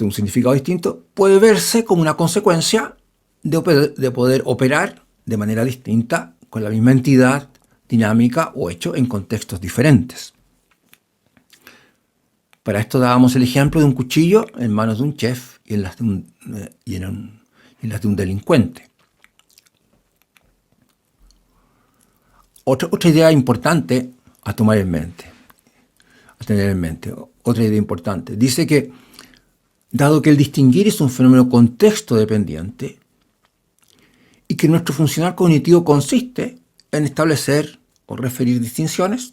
un significado distinto, puede verse como una consecuencia de poder operar de manera distinta con la misma entidad, dinámica o hecho en contextos diferentes. Para esto dábamos el ejemplo de un cuchillo en manos de un chef y en las de un delincuente. Otra idea importante a tener en mente, otra idea importante, dice que dado que el distinguir es un fenómeno contexto dependiente y que nuestro funcionar cognitivo consiste en establecer o referir distinciones,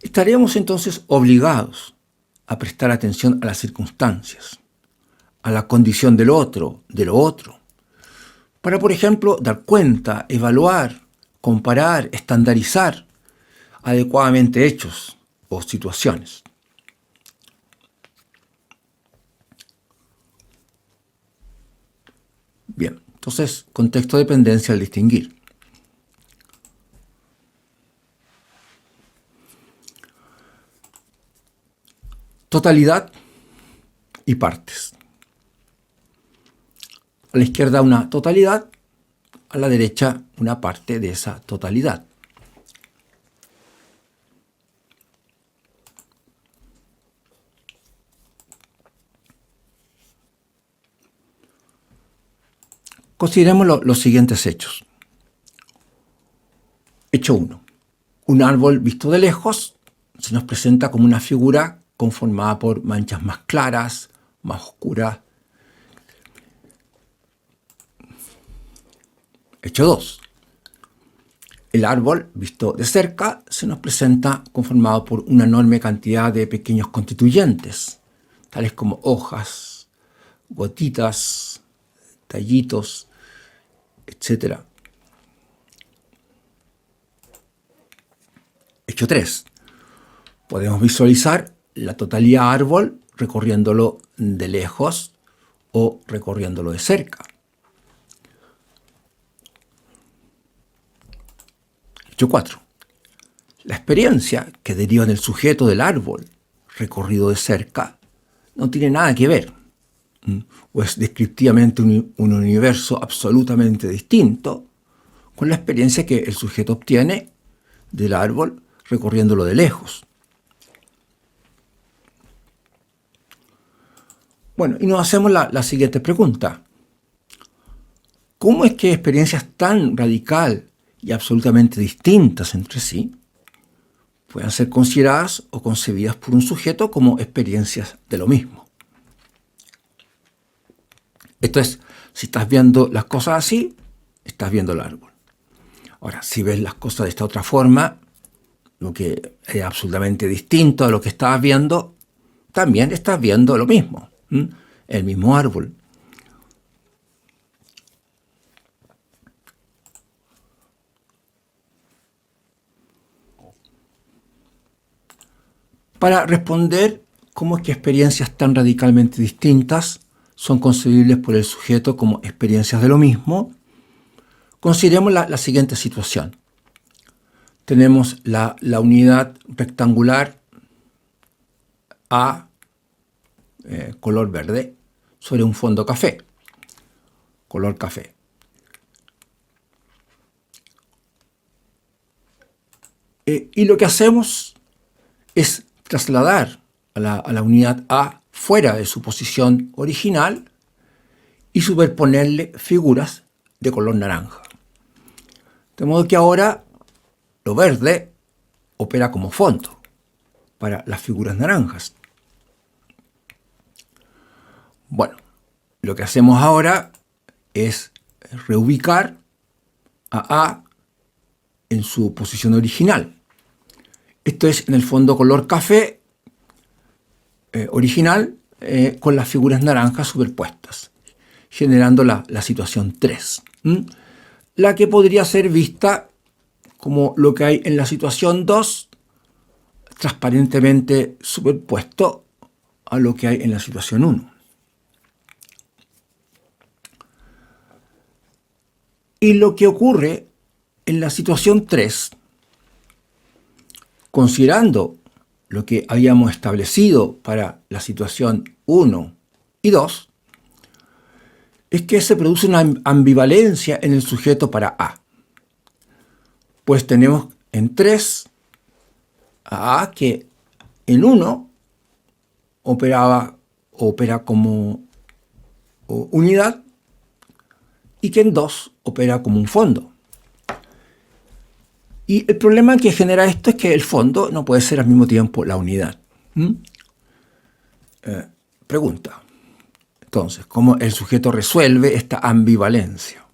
estaríamos entonces obligados a prestar atención a las circunstancias, a la condición de lo otro, para, por ejemplo, dar cuenta, evaluar, comparar, estandarizar adecuadamente hechos o situaciones. Bien, entonces, contexto de dependencia al distinguir. Totalidad y partes. A la izquierda una totalidad, a la derecha una parte de esa totalidad. Consideremos los siguientes hechos. Hecho 1. Un árbol visto de lejos se nos presenta como una figura conformada por manchas más claras, más oscuras. Hecho 2. El árbol, visto de cerca, se nos presenta conformado por una enorme cantidad de pequeños constituyentes, tales como hojas, gotitas, tallitos, etc. Hecho 3. Podemos visualizar la totalidad árbol recorriéndolo de lejos o recorriéndolo de cerca. Hecho 4. La experiencia que deriva del sujeto del árbol recorrido de cerca no tiene nada que ver, o es descriptivamente un universo absolutamente distinto con la experiencia que el sujeto obtiene del árbol recorriéndolo de lejos. Bueno, y nos hacemos la siguiente pregunta. ¿Cómo es que experiencias tan radical y absolutamente distintas entre sí puedan ser consideradas o concebidas por un sujeto como experiencias de lo mismo? Esto es, si estás viendo las cosas así, estás viendo el árbol. Ahora, si ves las cosas de esta otra forma, lo que es absolutamente distinto a lo que estabas viendo, también estás viendo lo mismo, el mismo árbol. Para responder cómo es que experiencias tan radicalmente distintas son concebibles por el sujeto como experiencias de lo mismo, consideremos la siguiente situación. Tenemos la unidad rectangular A, color verde, sobre un fondo café, color café. Y lo que hacemos es trasladar a la unidad A fuera de su posición original y superponerle figuras de color naranja. De modo que ahora lo verde opera como fondo para las figuras naranjas. Bueno, lo que hacemos ahora es reubicar a en su posición original. Esto es, en el fondo, color café original con las figuras naranjas superpuestas, generando la situación 3, la que podría ser vista como lo que hay en la situación 2, transparentemente superpuesto a lo que hay en la situación 1. Y lo que ocurre en la situación 3, considerando lo que habíamos establecido para la situación 1 y 2, es que se produce una ambivalencia en el sujeto para A. Pues tenemos en 3 a A que en 1 opera como unidad y que en 2 opera como un fondo. Y el problema que genera esto es que el fondo no puede ser al mismo tiempo la unidad. Pregunta. Entonces, ¿cómo el sujeto resuelve esta ambivalencia?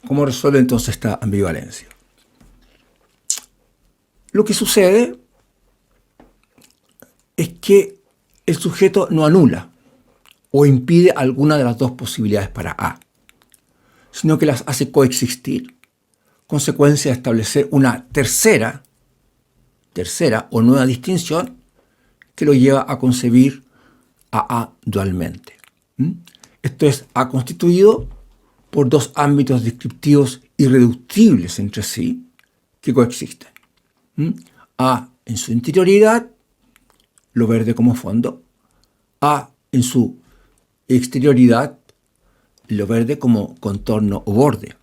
¿Cómo resuelve entonces esta ambivalencia? Lo que sucede es que el sujeto no anula o impide alguna de las dos posibilidades para A, sino que las hace coexistir, consecuencia de establecer una tercera o nueva distinción que lo lleva a concebir a A dualmente. Esto es, A constituido por dos ámbitos descriptivos irreductibles entre sí que coexisten. A en su interioridad, lo verde como fondo, A en su exterioridad, lo verde como contorno o borde.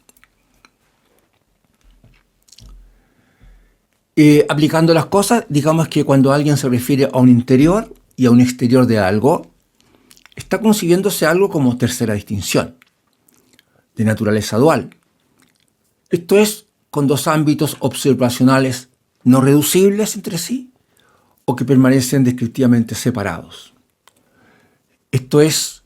Aplicando las cosas, digamos que cuando alguien se refiere a un interior y a un exterior de algo, está concibiéndose algo como tercera distinción, de naturaleza dual. Esto es, con dos ámbitos observacionales no reducibles entre sí o que permanecen descriptivamente separados. Esto es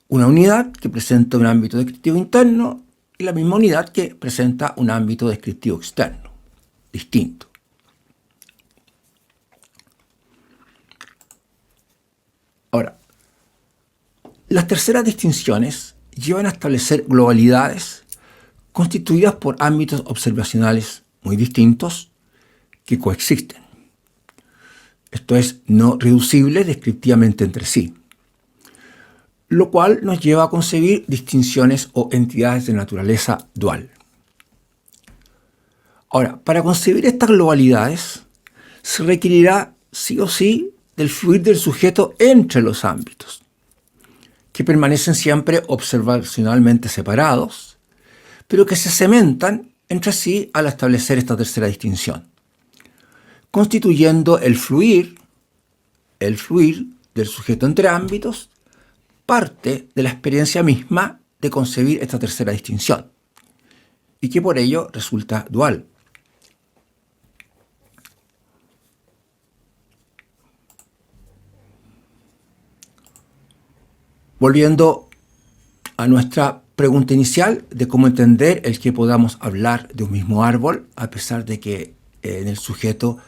una unidad que presenta un ámbito descriptivo interno y la misma unidad que presenta un ámbito descriptivo externo, distinto. Ahora, las terceras distinciones llevan a establecer globalidades constituidas por ámbitos observacionales muy distintos que coexisten. Esto es, no reducibles descriptivamente entre sí, lo cual nos lleva a concebir distinciones o entidades de naturaleza dual. Ahora, para concebir estas globalidades se requerirá sí o sí del fluir del sujeto entre los ámbitos, que permanecen siempre observacionalmente separados, pero que se cementan entre sí al establecer esta tercera distinción, constituyendo el fluir del sujeto entre ámbitos parte de la experiencia misma de concebir esta tercera distinción, y que por ello resulta dual. Volviendo a nuestra pregunta inicial de cómo entender el que podamos hablar de un mismo árbol, a pesar de que en el sujeto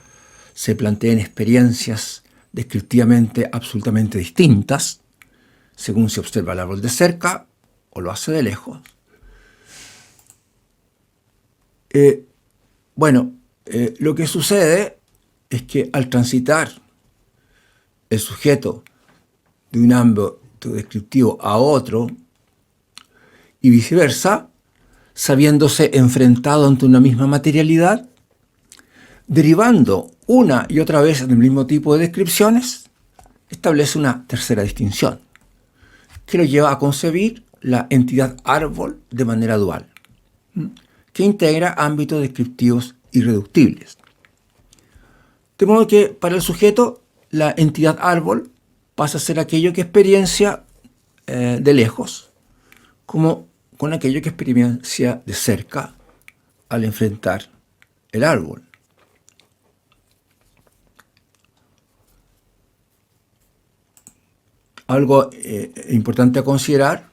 se planteen experiencias descriptivamente absolutamente distintas, según se observa el árbol de cerca o lo hace de lejos. Lo que sucede es que al transitar el sujeto de un ámbito descriptivo a otro y viceversa, sabiéndose enfrentado ante una misma materialidad, derivando una y otra vez en el mismo tipo de descripciones, establece una tercera distinción, que lo lleva a concebir la entidad árbol de manera dual, que integra ámbitos descriptivos irreductibles. De modo que para el sujeto la entidad árbol pasa a ser aquello que experiencia de lejos, como con aquello que experiencia de cerca al enfrentar el árbol. Algo importante a considerar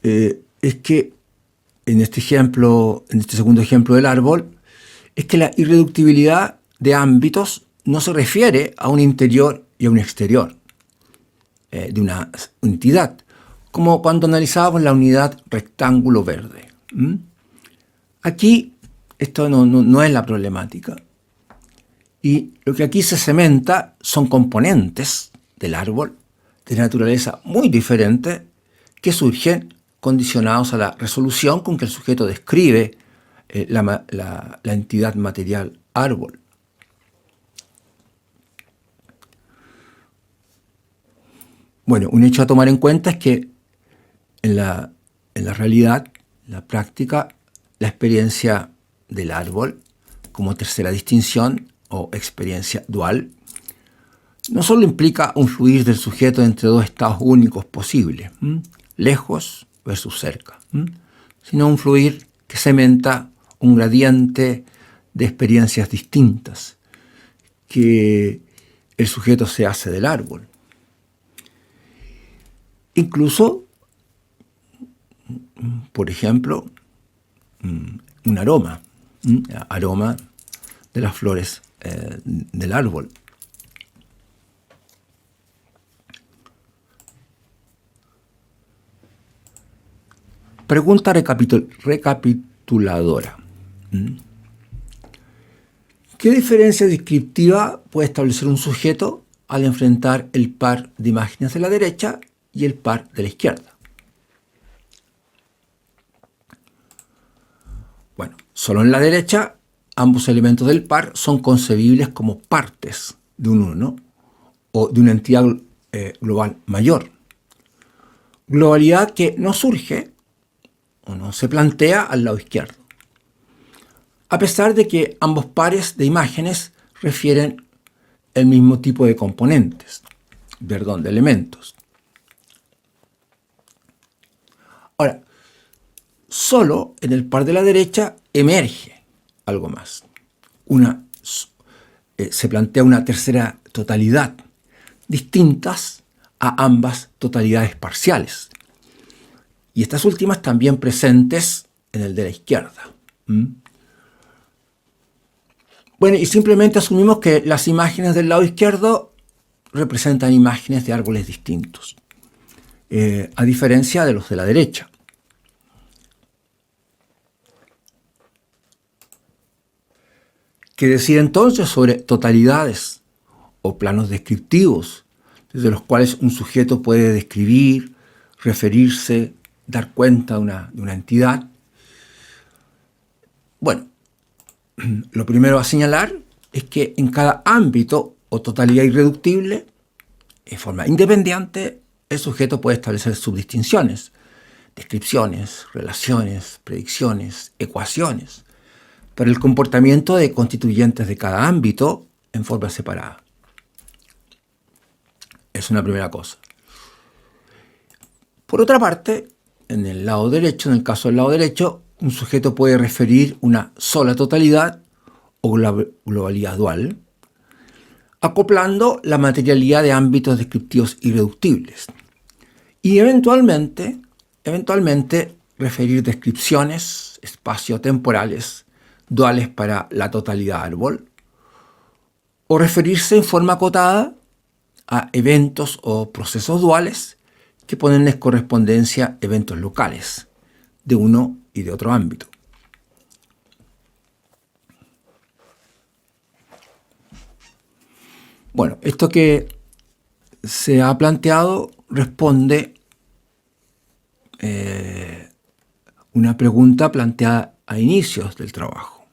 es que en este segundo ejemplo del árbol, es que la irreductibilidad de ámbitos no se refiere a un interior y a un exterior de una entidad, como cuando analizábamos la unidad rectángulo verde. Aquí esto no es la problemática. Y lo que aquí se cementa son componentes del árbol de naturaleza muy diferente que surgen condicionados a la resolución con que el sujeto describe la entidad material árbol. Bueno, un hecho a tomar en cuenta es que en la realidad, la práctica, la experiencia del árbol como tercera distinción o experiencia dual no solo implica un fluir del sujeto entre dos estados únicos posibles, lejos versus cerca, sino un fluir que cementa un gradiente de experiencias distintas que el sujeto se hace del árbol. Incluso, por ejemplo, un aroma de las flores del árbol. Pregunta recapituladora. ¿Qué diferencia descriptiva puede establecer un sujeto al enfrentar el par de imágenes de la derecha y el par de la izquierda? Bueno, solo en la derecha ambos elementos del par son concebibles como partes de un uno o de una entidad global mayor. Globalidad que no surge o no se plantea al lado izquierdo, a pesar de que ambos pares de imágenes refieren el mismo tipo de componentes, de elementos. Ahora, solo en el par de la derecha emerge algo más. Se plantea una tercera totalidad, distintas a ambas totalidades parciales. Y estas últimas también presentes en el de la izquierda. Bueno, y simplemente asumimos que las imágenes del lado izquierdo representan imágenes de árboles distintos, a diferencia de los de la derecha. ¿Qué decir entonces sobre totalidades o planos descriptivos, desde los cuales un sujeto puede describir, referirse, dar cuenta de una entidad? Bueno, lo primero a señalar es que en cada ámbito o totalidad irreductible, en forma independiente, el sujeto puede establecer subdistinciones, descripciones, relaciones, predicciones, ecuaciones, para el comportamiento de constituyentes de cada ámbito en forma separada. Es una primera cosa. Por otra parte, en el caso del lado derecho, un sujeto puede referir una sola totalidad o globalidad dual, acoplando la materialidad de ámbitos descriptivos irreductibles. y eventualmente referir descripciones espaciotemporales duales para la totalidad árbol, o referirse en forma acotada a eventos o procesos duales que ponen en correspondencia eventos locales de uno y de otro ámbito. Bueno, esto que se ha planteado responde una pregunta planteada a inicios del trabajo.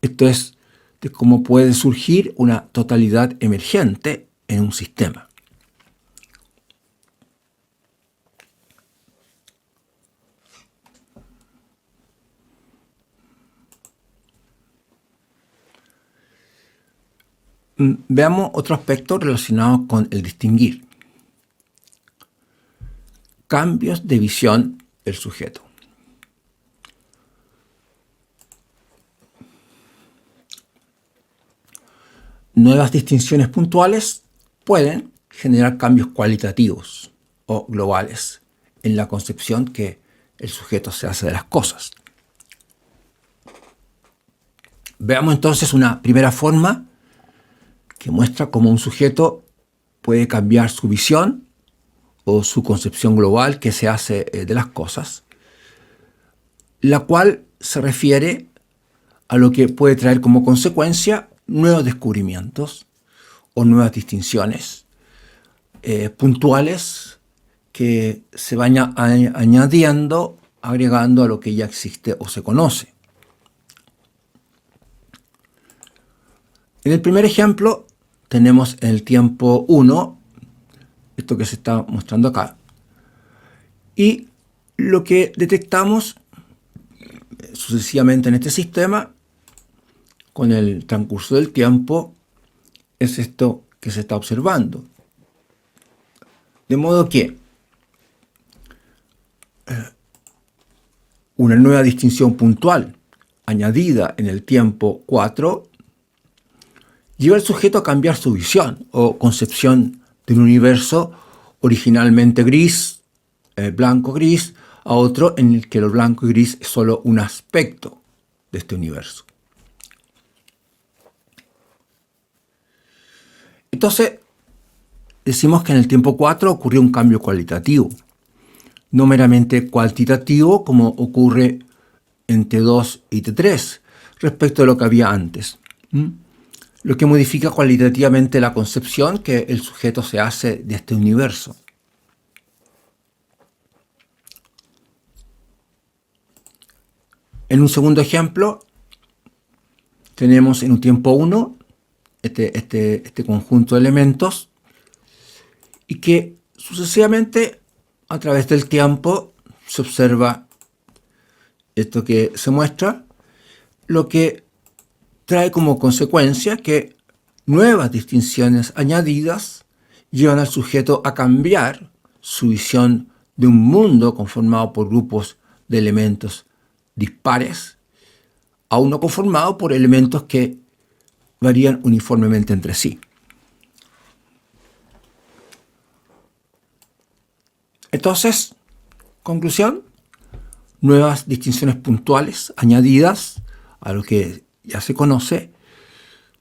Esto es de cómo puede surgir una totalidad emergente en un sistema. Veamos otro aspecto relacionado con el distinguir. Cambios de visión del sujeto. Nuevas distinciones puntuales pueden generar cambios cualitativos o globales en la concepción que el sujeto se hace de las cosas. Veamos entonces una primera forma que muestra cómo un sujeto puede cambiar su visión o su concepción global que se hace de las cosas, la cual se refiere a lo que puede traer como consecuencia nuevos descubrimientos o nuevas distinciones puntuales que se van añadiendo, agregando a lo que ya existe o se conoce. En el primer ejemplo tenemos en el tiempo 1, esto que se está mostrando acá, y lo que detectamos sucesivamente en este sistema con el transcurso del tiempo es esto que se está observando. De modo que una nueva distinción puntual añadida en el tiempo 4 lleva al sujeto a cambiar su visión o concepción de un universo originalmente gris, blanco-gris, a otro en el que lo blanco y gris es solo un aspecto de este universo. Entonces, decimos que en el tiempo 4 ocurrió un cambio cualitativo, no meramente cuantitativo como ocurre en T2 y T3 respecto a lo que había antes. Lo que modifica cualitativamente la concepción que el sujeto se hace de este universo. En un segundo ejemplo, tenemos en un tiempo 1 este conjunto de elementos y que sucesivamente a través del tiempo se observa esto que se muestra, lo que trae como consecuencia que nuevas distinciones añadidas llevan al sujeto a cambiar su visión de un mundo conformado por grupos de elementos dispares a uno conformado por elementos que varían uniformemente entre sí. Entonces, conclusión, nuevas distinciones puntuales añadidas a lo que ya se conoce,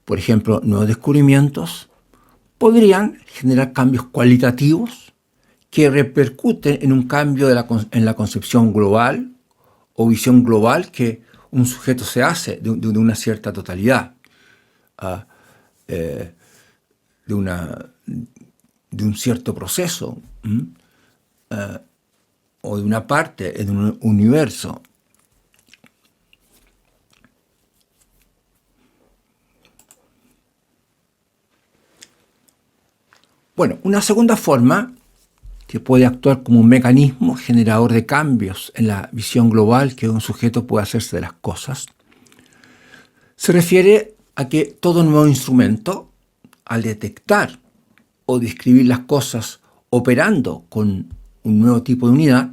por ejemplo, nuevos descubrimientos, podrían generar cambios cualitativos que repercuten en un cambio en la concepción global o visión global que un sujeto se hace de una cierta totalidad, de un cierto proceso, o de una parte de un universo. Bueno, una segunda forma que puede actuar como un mecanismo generador de cambios en la visión global que un sujeto puede hacerse de las cosas, se refiere a que todo nuevo instrumento, al detectar o describir las cosas operando con un nuevo tipo de unidad,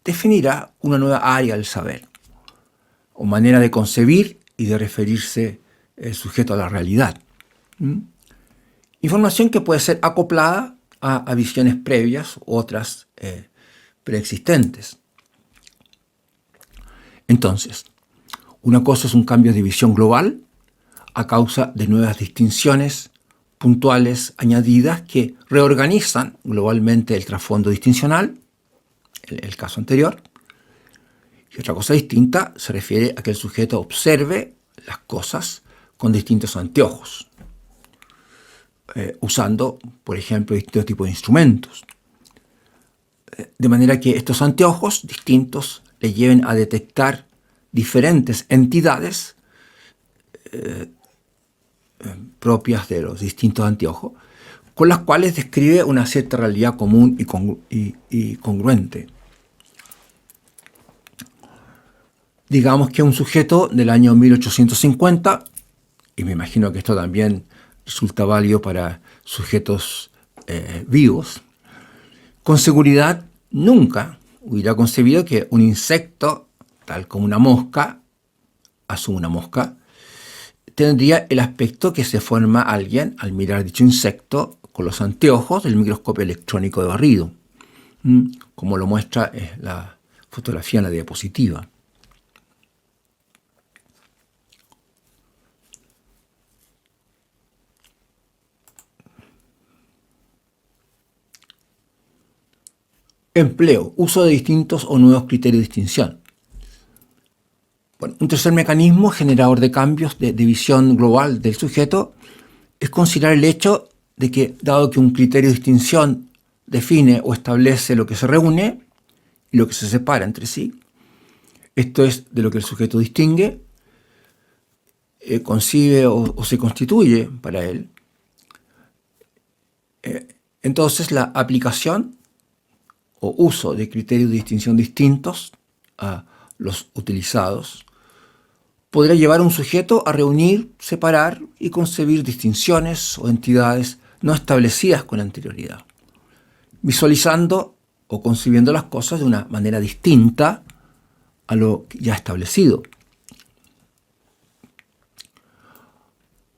definirá una nueva área del saber, o manera de concebir y de referirse el sujeto a la realidad. Información que puede ser acoplada a visiones previas, otras preexistentes. Entonces, una cosa es un cambio de visión global a causa de nuevas distinciones puntuales añadidas que reorganizan globalmente el trasfondo distincional, el caso anterior. Y otra cosa distinta se refiere a que el sujeto observe las cosas con distintos anteojos, usando, por ejemplo, distintos tipos de instrumentos. De manera que estos anteojos distintos le lleven a detectar diferentes entidades propias de los distintos anteojos, con las cuales describe una cierta realidad común y congruente. Digamos que un sujeto del año 1850, y me imagino que esto también resulta válido para sujetos vivos, con seguridad nunca hubiera concebido que un insecto, tal como una mosca, asumo una mosca, tendría el aspecto que se forma alguien al mirar dicho insecto con los anteojos del microscopio electrónico de barrido, como lo muestra la fotografía en la diapositiva. Empleo, uso de distintos o nuevos criterios de distinción. Bueno, un tercer mecanismo generador de cambios de visión global del sujeto es considerar el hecho de que, dado que un criterio de distinción define o establece lo que se reúne y lo que se separa entre sí, esto es de lo que el sujeto distingue, concibe o se constituye para él, entonces la aplicación o uso de criterios de distinción distintos a los utilizados podría llevar a un sujeto a reunir, separar y concebir distinciones o entidades no establecidas con anterioridad, visualizando o concibiendo las cosas de una manera distinta a lo ya establecido.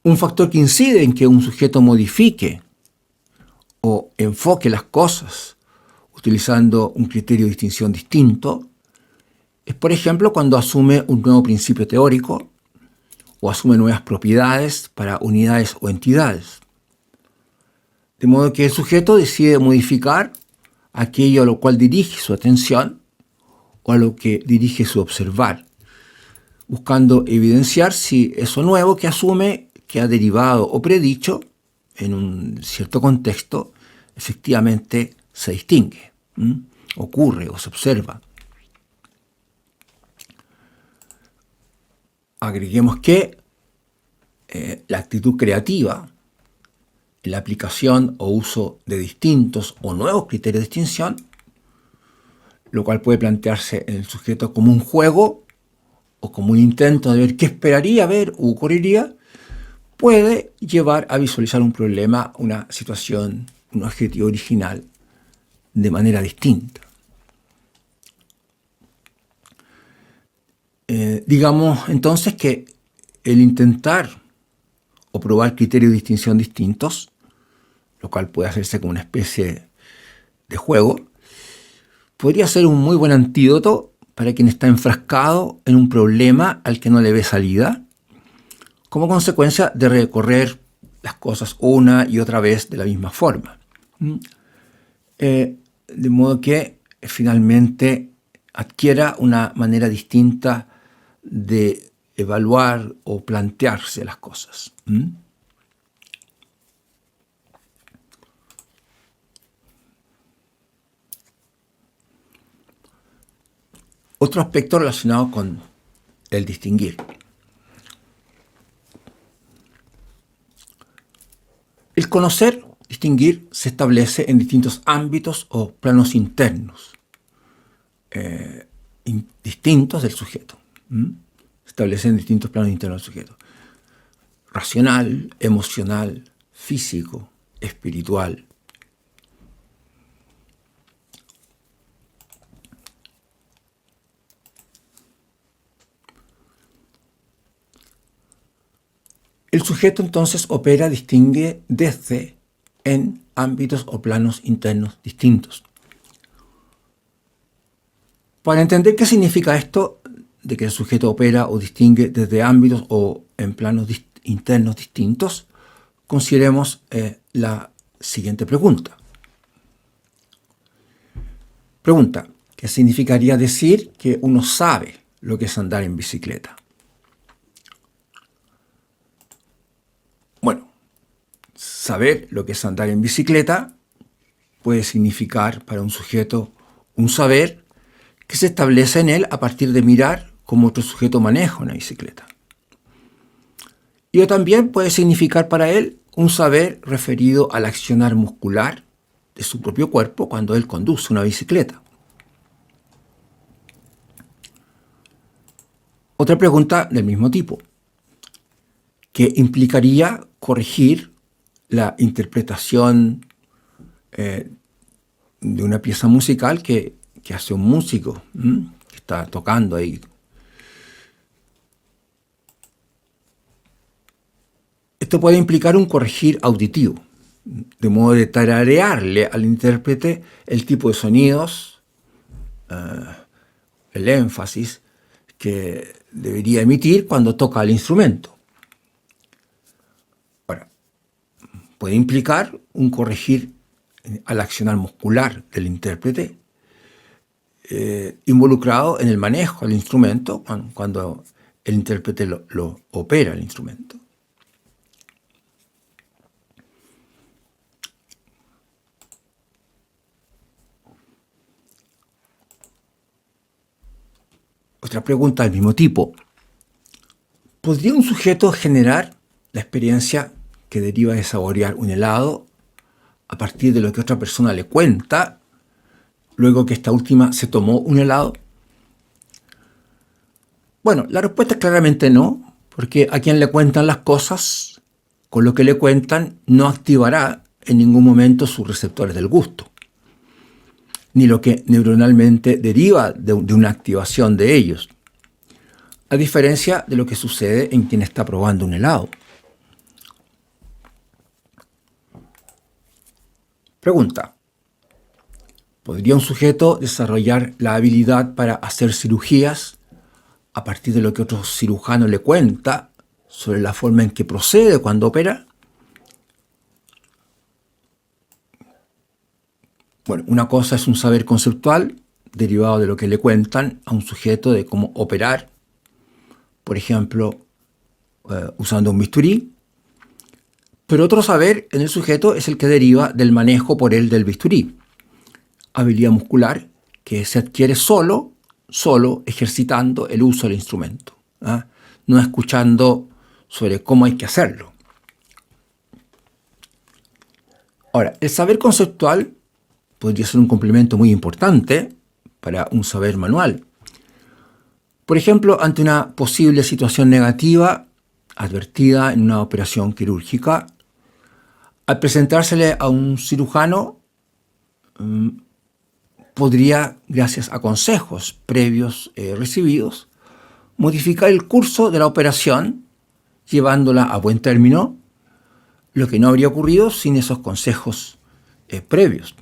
Un factor que incide en que un sujeto modifique o enfoque las cosas utilizando un criterio de distinción distinto es, por ejemplo, cuando asume un nuevo principio teórico o asume nuevas propiedades para unidades o entidades. De modo que el sujeto decide modificar aquello a lo cual dirige su atención o a lo que dirige su observar, buscando evidenciar si eso nuevo que asume, que ha derivado o predicho en un cierto contexto, efectivamente se distingue, ocurre o se observa. Agreguemos que la actitud creativa, la aplicación o uso de distintos o nuevos criterios de distinción, lo cual puede plantearse en el sujeto como un juego o como un intento de ver qué esperaría ver u ocurriría, puede llevar a visualizar un problema, una situación, un objetivo original de manera distinta. Digamos entonces que el intentar o probar criterios de distinción distintos, lo cual puede hacerse como una especie de juego, podría ser un muy buen antídoto para quien está enfrascado en un problema al que no le ve salida, como consecuencia de recorrer las cosas una y otra vez de la misma forma. De modo que finalmente adquiera una manera distinta de evaluar o plantearse las cosas. Otro aspecto relacionado con el distinguir. El conocer, distinguir, se establece en distintos ámbitos o planos internos distintos del sujeto. Se establece en distintos planos internos del sujeto. Racional, emocional, físico, espiritual. El sujeto entonces opera, distingue desde, en ámbitos o planos internos distintos. Para entender qué significa esto de que el sujeto opera o distingue desde ámbitos o en planos internos distintos, consideremos la siguiente pregunta. Pregunta, ¿qué significaría decir que uno sabe lo que es andar en bicicleta? Bueno, saber lo que es andar en bicicleta puede significar para un sujeto un saber que se establece en él a partir de mirar cómo otro sujeto maneja una bicicleta. Y también puede significar para él un saber referido al accionar muscular de su propio cuerpo cuando él conduce una bicicleta. Otra pregunta del mismo tipo, que implicaría corregir la interpretación de una pieza musical que hace un músico que está tocando ahí. Esto puede implicar un corregir auditivo, de modo de tararearle al intérprete el tipo de sonidos, el énfasis que debería emitir cuando toca el instrumento. Ahora, puede implicar un corregir al accionar muscular del intérprete involucrado en el manejo del instrumento cuando el intérprete lo opera el instrumento. Otra pregunta del mismo tipo. ¿Podría un sujeto generar la experiencia que deriva de saborear un helado a partir de lo que otra persona le cuenta, luego que esta última se tomó un helado? Bueno, la respuesta es claramente no, porque a quien le cuentan las cosas, con lo que le cuentan, no activará en ningún momento sus receptores del gusto, ni lo que neuronalmente deriva de una activación de ellos, a diferencia de lo que sucede en quien está probando un helado. Pregunta, ¿podría un sujeto desarrollar la habilidad para hacer cirugías a partir de lo que otro cirujano le cuenta sobre la forma en que procede cuando opera? Bueno, una cosa es un saber conceptual derivado de lo que le cuentan a un sujeto de cómo operar, por ejemplo, usando un bisturí, pero otro saber en el sujeto es el que deriva del manejo por él del bisturí, habilidad muscular que se adquiere solo ejercitando el uso del instrumento, no escuchando sobre cómo hay que hacerlo. Ahora, el saber conceptual podría ser un complemento muy importante para un saber manual. Por ejemplo, ante una posible situación negativa advertida en una operación quirúrgica, al presentársele a un cirujano, podría, gracias a consejos previos recibidos, modificar el curso de la operación, llevándola a buen término, lo que no habría ocurrido sin esos consejos previos.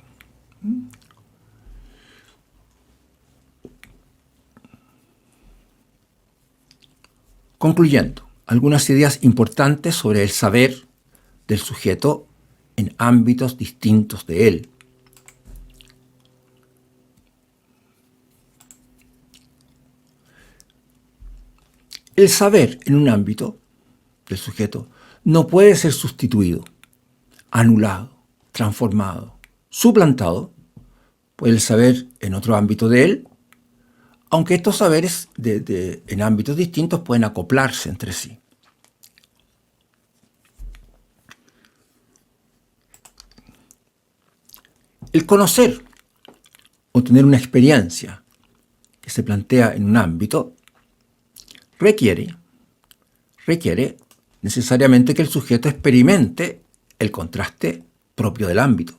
Concluyendo, algunas ideas importantes sobre el saber del sujeto en ámbitos distintos de él. El saber en un ámbito del sujeto no puede ser sustituido, anulado, transformado, suplantado por el saber en otro ámbito de él, aunque estos saberes en ámbitos distintos pueden acoplarse entre sí. El conocer o tener una experiencia que se plantea en un ámbito requiere necesariamente que el sujeto experimente el contraste propio del ámbito.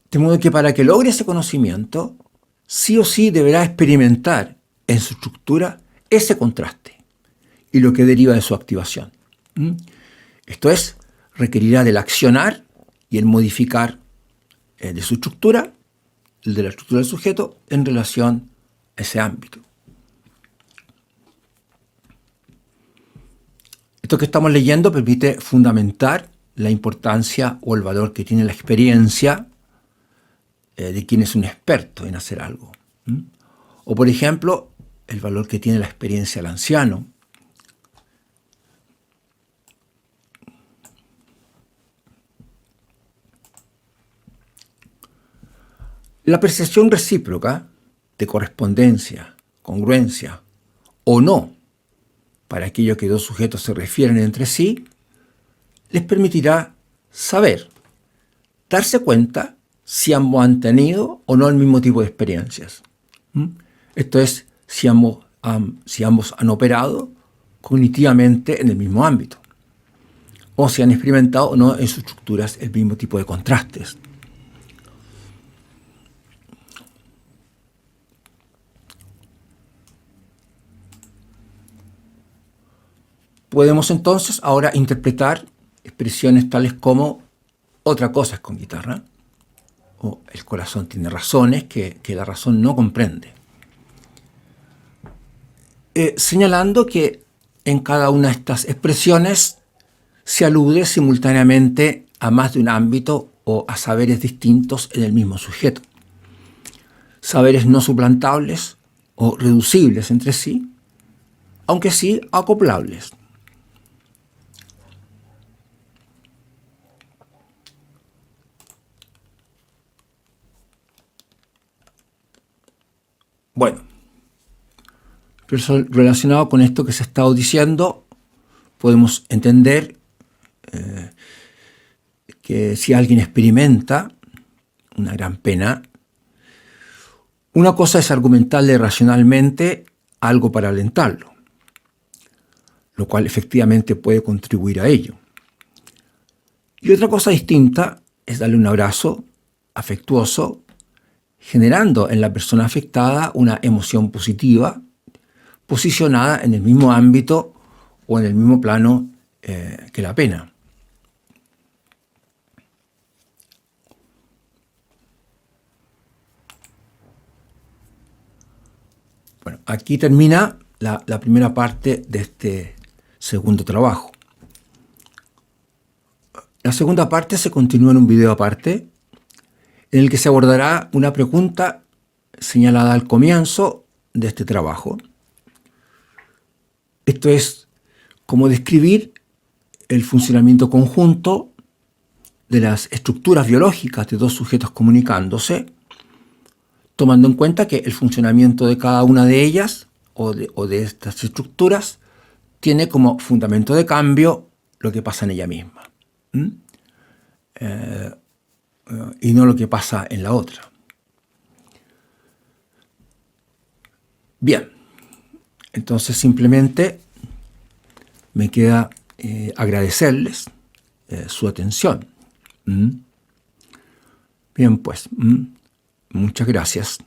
De modo que para que logre ese conocimiento, sí o sí deberá experimentar en su estructura ese contraste y lo que deriva de su activación. Esto es, requerirá del accionar y el modificar de su estructura, el de la estructura del sujeto, en relación a ese ámbito. Esto que estamos leyendo permite fundamentar la importancia o el valor que tiene la experiencia de quien es un experto en hacer algo. O, por ejemplo, el valor que tiene la experiencia del anciano. La apreciación recíproca de correspondencia, congruencia o no para aquello que dos sujetos se refieren entre sí, les permitirá saber, darse cuenta si ambos han tenido o no el mismo tipo de experiencias. Esto es, si ambos han operado cognitivamente en el mismo ámbito, o si han experimentado o no en sus estructuras el mismo tipo de contrastes. Podemos entonces ahora interpretar expresiones tales como otra cosa es con guitarra, o el corazón tiene razones que la razón no comprende. Señalando que en cada una de estas expresiones se alude simultáneamente a más de un ámbito o a saberes distintos en el mismo sujeto. Saberes no suplantables o reducibles entre sí, aunque sí acoplables. Bueno, relacionado con esto que se ha estado diciendo, podemos entender que si alguien experimenta una gran pena, una cosa es argumentarle racionalmente algo para alentarlo, lo cual efectivamente puede contribuir a ello. Y otra cosa distinta es darle un abrazo afectuoso, generando en la persona afectada una emoción positiva, posicionada en el mismo ámbito o en el mismo plano que la pena. Bueno, aquí termina la primera parte de este segundo trabajo. La segunda parte se continúa en un video aparte, en el que se abordará una pregunta señalada al comienzo de este trabajo. Esto es cómo describir el funcionamiento conjunto de las estructuras biológicas de dos sujetos comunicándose, tomando en cuenta que el funcionamiento de cada una de ellas o de estas estructuras tiene como fundamento de cambio lo que pasa en ella misma. Y no lo que pasa en la otra. Bien, entonces simplemente me queda agradecerles su atención. Bien, pues, muchas gracias.